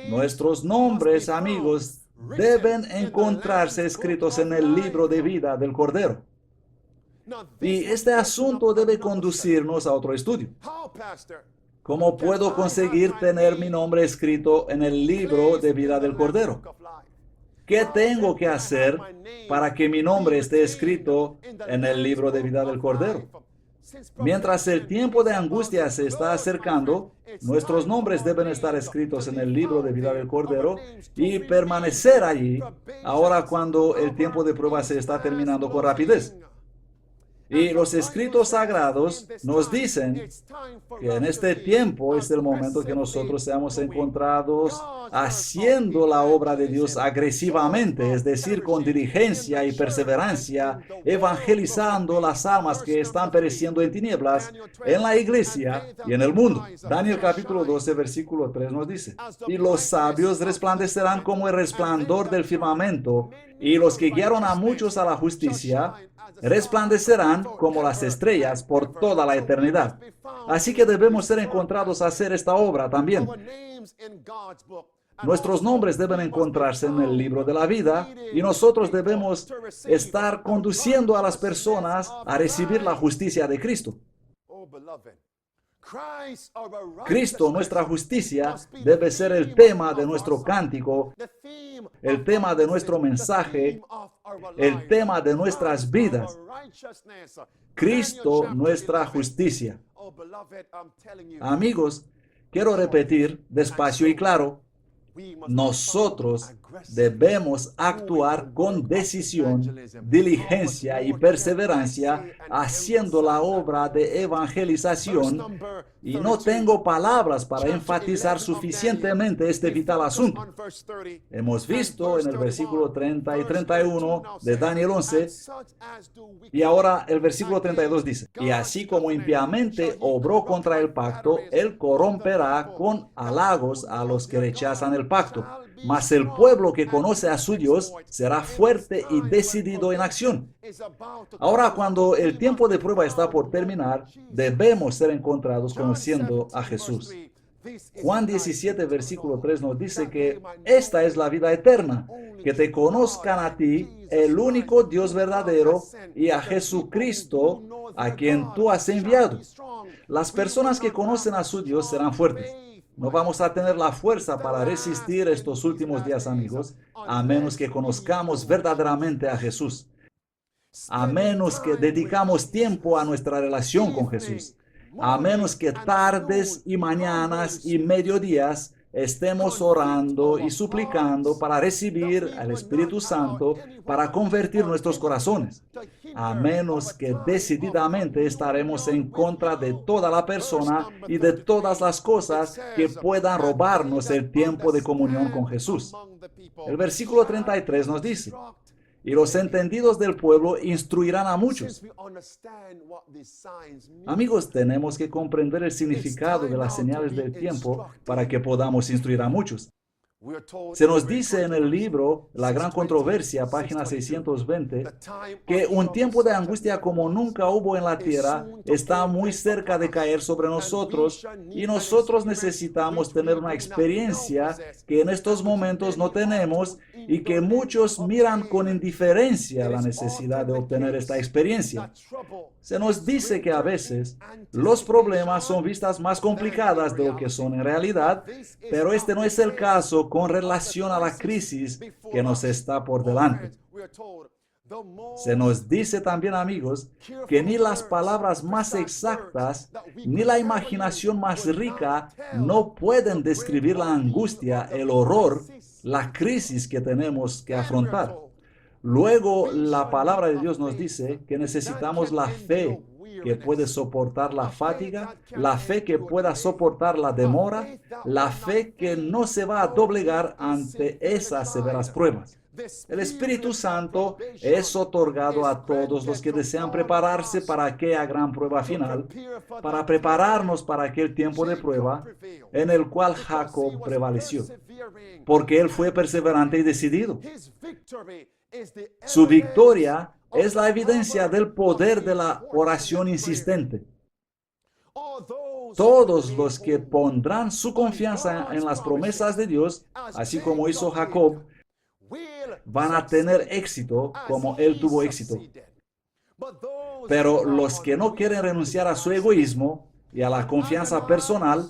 Nuestros nombres, amigos, deben encontrarse escritos en el libro de vida del Cordero. Y este asunto debe conducirnos a otro estudio. ¿Cómo puedo conseguir tener mi nombre escrito en el libro de vida del Cordero? ¿Qué tengo que hacer para que mi nombre esté escrito en el libro de vida del Cordero? Mientras el tiempo de angustia se está acercando, nuestros nombres deben estar escritos en el libro de vida del Cordero y permanecer allí ahora cuando el tiempo de prueba se está terminando con rapidez. Y los escritos sagrados nos dicen que en este tiempo es el momento que nosotros seamos encontrados haciendo la obra de Dios agresivamente, es decir, con diligencia y perseverancia, evangelizando las almas que están pereciendo en tinieblas, en la iglesia y en el mundo. Daniel capítulo 12, versículo 3 nos dice, y los sabios resplandecerán como el resplandor del firmamento, y los que guiaron a muchos a la justicia, resplandecerán como las estrellas por toda la eternidad. Así que debemos ser encontrados a hacer esta obra también. Nuestros nombres deben encontrarse en el libro de la vida y nosotros debemos estar conduciendo a las personas a recibir la justicia de Cristo. Cristo, nuestra justicia, debe ser el tema de nuestro cántico, el tema de nuestro mensaje, el tema de nuestras vidas. Cristo, nuestra justicia. Amigos, quiero repetir despacio y claro, nosotros debemos actuar con decisión, diligencia y perseverancia haciendo la obra de evangelización, y no tengo palabras para enfatizar suficientemente este vital asunto. Hemos visto en el versículo 30 y 31 de Daniel 11, y ahora el versículo 32 dice: y así como impíamente obró contra el pacto, él corromperá con halagos a los que rechazan el pacto. Mas el pueblo que conoce a su Dios será fuerte y decidido en acción. Ahora, cuando el tiempo de prueba está por terminar, debemos ser encontrados conociendo a Jesús. Juan 17, versículo 3 nos dice que esta es la vida eterna, que te conozcan a ti, el único Dios verdadero, y a Jesucristo, a quien tú has enviado. Las personas que conocen a su Dios serán fuertes. No vamos a tener la fuerza para resistir estos últimos días, amigos, a menos que conozcamos verdaderamente a Jesús. A menos que dedicamos tiempo a nuestra relación con Jesús. A menos que tardes y mañanas y mediodías estemos orando y suplicando para recibir al Espíritu Santo para convertir nuestros corazones. A menos que decididamente estaremos en contra de toda la persona y de todas las cosas que puedan robarnos el tiempo de comunión con Jesús. El versículo 33 nos dice: y los entendidos del pueblo instruirán a muchos. Amigos, tenemos que comprender el significado de las señales del tiempo para que podamos instruir a muchos. Se nos dice en el libro La Gran Controversia, página 620, que un tiempo de angustia como nunca hubo en la tierra está muy cerca de caer sobre nosotros, y nosotros necesitamos tener una experiencia que en estos momentos no tenemos y que muchos miran con indiferencia la necesidad de obtener esta experiencia. Se nos dice que a veces los problemas son vistas más complicadas de lo que son en realidad, pero este no es el caso con relación a la crisis que nos está por delante. Se nos dice también, amigos, que ni las palabras más exactas, ni la imaginación más rica no pueden describir la angustia, el horror, la crisis que tenemos que afrontar. Luego, la palabra de Dios nos dice que necesitamos la fe que puede soportar la fatiga, la fe que pueda soportar la demora, la fe que no se va a doblegar ante esas severas pruebas. El Espíritu Santo es otorgado a todos los que desean prepararse para aquella gran prueba final, para prepararnos para aquel tiempo de prueba en el cual Jacob prevaleció, porque él fue perseverante y decidido. Su victoria es la evidencia del poder de la oración insistente. Todos los que pondrán su confianza en las promesas de Dios, así como hizo Jacob, van a tener éxito como él tuvo éxito. Pero los que no quieren renunciar a su egoísmo y a la confianza personal,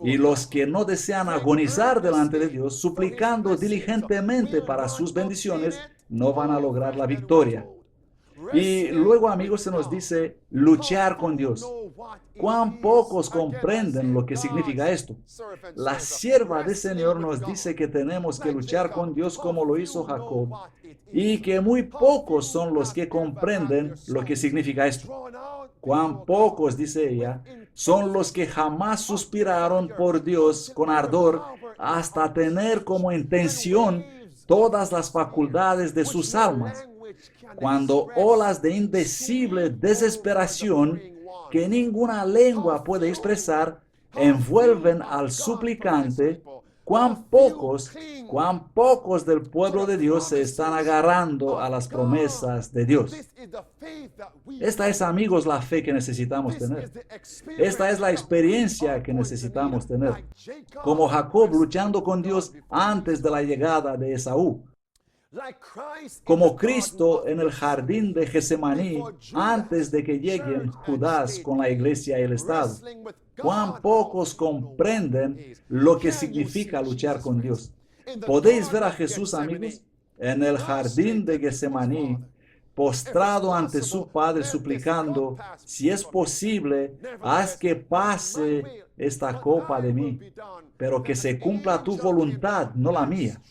y los que no desean agonizar delante de Dios, suplicando diligentemente para sus bendiciones, no van a lograr la victoria. Y luego, amigos, se nos dice luchar con Dios. ¿Cuán pocos comprenden lo que significa esto? La sierva del Señor nos dice que tenemos que luchar con Dios como lo hizo Jacob, y que muy pocos son los que comprenden lo que significa esto. Cuán pocos, dice ella, son los que jamás suspiraron por Dios con ardor hasta tener como intención todas las facultades de sus almas, cuando olas de indecible desesperación que ninguna lengua puede expresar envuelven al suplicante, cuán pocos del pueblo de Dios se están agarrando a las promesas de Dios. Esta es, amigos, la fe que necesitamos tener. Esta es la experiencia que necesitamos tener. Como Jacob luchando con Dios antes de la llegada de Esaú. Como Cristo en el jardín de Getsemaní antes de que lleguen Judas con la iglesia y el Estado. Cuán pocos comprenden lo que significa luchar con Dios. ¿Podéis ver a Jesús, amigos, en el jardín de Getsemaní, postrado ante su Padre, suplicando, si es posible, haz que pase esta copa de mí, pero que se cumpla tu voluntad, no la mía?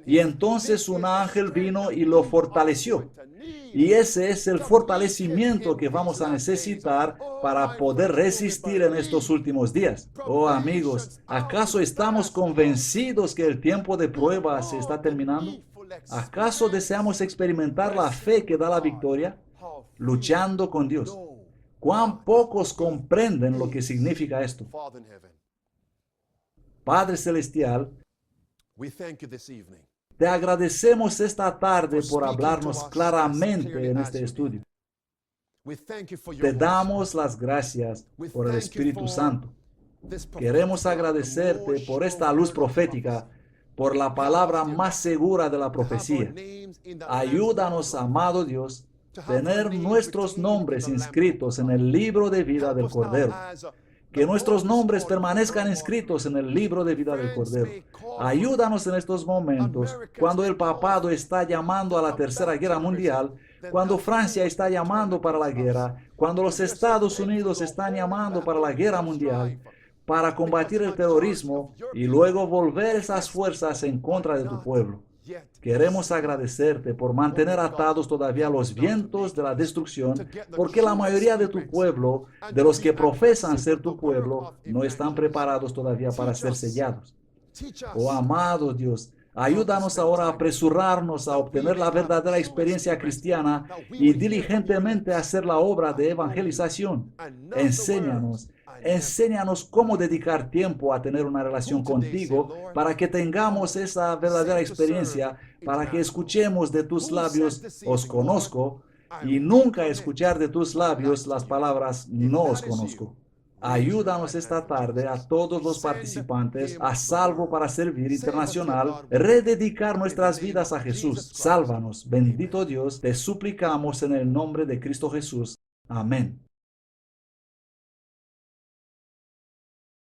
Y entonces un ángel vino y lo fortaleció. Y ese es el fortalecimiento que vamos a necesitar para poder resistir en estos últimos días. Oh, amigos, ¿acaso estamos convencidos que el tiempo de prueba se está terminando? ¿Acaso deseamos experimentar la fe que da la victoria? Luchando con Dios. ¿Cuán pocos comprenden lo que significa esto? Padre Celestial, te agradecemos esta tarde por hablarnos claramente en este estudio. Te damos las gracias por el Espíritu Santo. Queremos agradecerte por esta luz profética, por la palabra más segura de la profecía. Ayúdanos, amado Dios, tener nuestros nombres inscritos en el libro de vida del Cordero. Que nuestros nombres permanezcan inscritos en el libro de vida del Cordero. Ayúdanos en estos momentos, cuando el papado está llamando a la Tercera Guerra Mundial, cuando Francia está llamando para la guerra, cuando los Estados Unidos están llamando para la guerra mundial, para combatir el terrorismo y luego volver esas fuerzas en contra de tu pueblo. Queremos agradecerte por mantener atados todavía los vientos de la destrucción, porque la mayoría de tu pueblo, de los que profesan ser tu pueblo, no están preparados todavía para ser sellados. Oh, amado Dios, ayúdanos ahora a apresurarnos a obtener la verdadera experiencia cristiana y diligentemente hacer la obra de evangelización. Enséñanos cómo dedicar tiempo a tener una relación contigo para que tengamos esa verdadera experiencia, para que escuchemos de tus labios, os conozco, y nunca escuchar de tus labios las palabras, no os conozco. Ayúdanos esta tarde a todos los participantes a Salvo para Servir Internacional, rededicar nuestras vidas a Jesús. Sálvanos, bendito Dios, te suplicamos en el nombre de Cristo Jesús. Amén.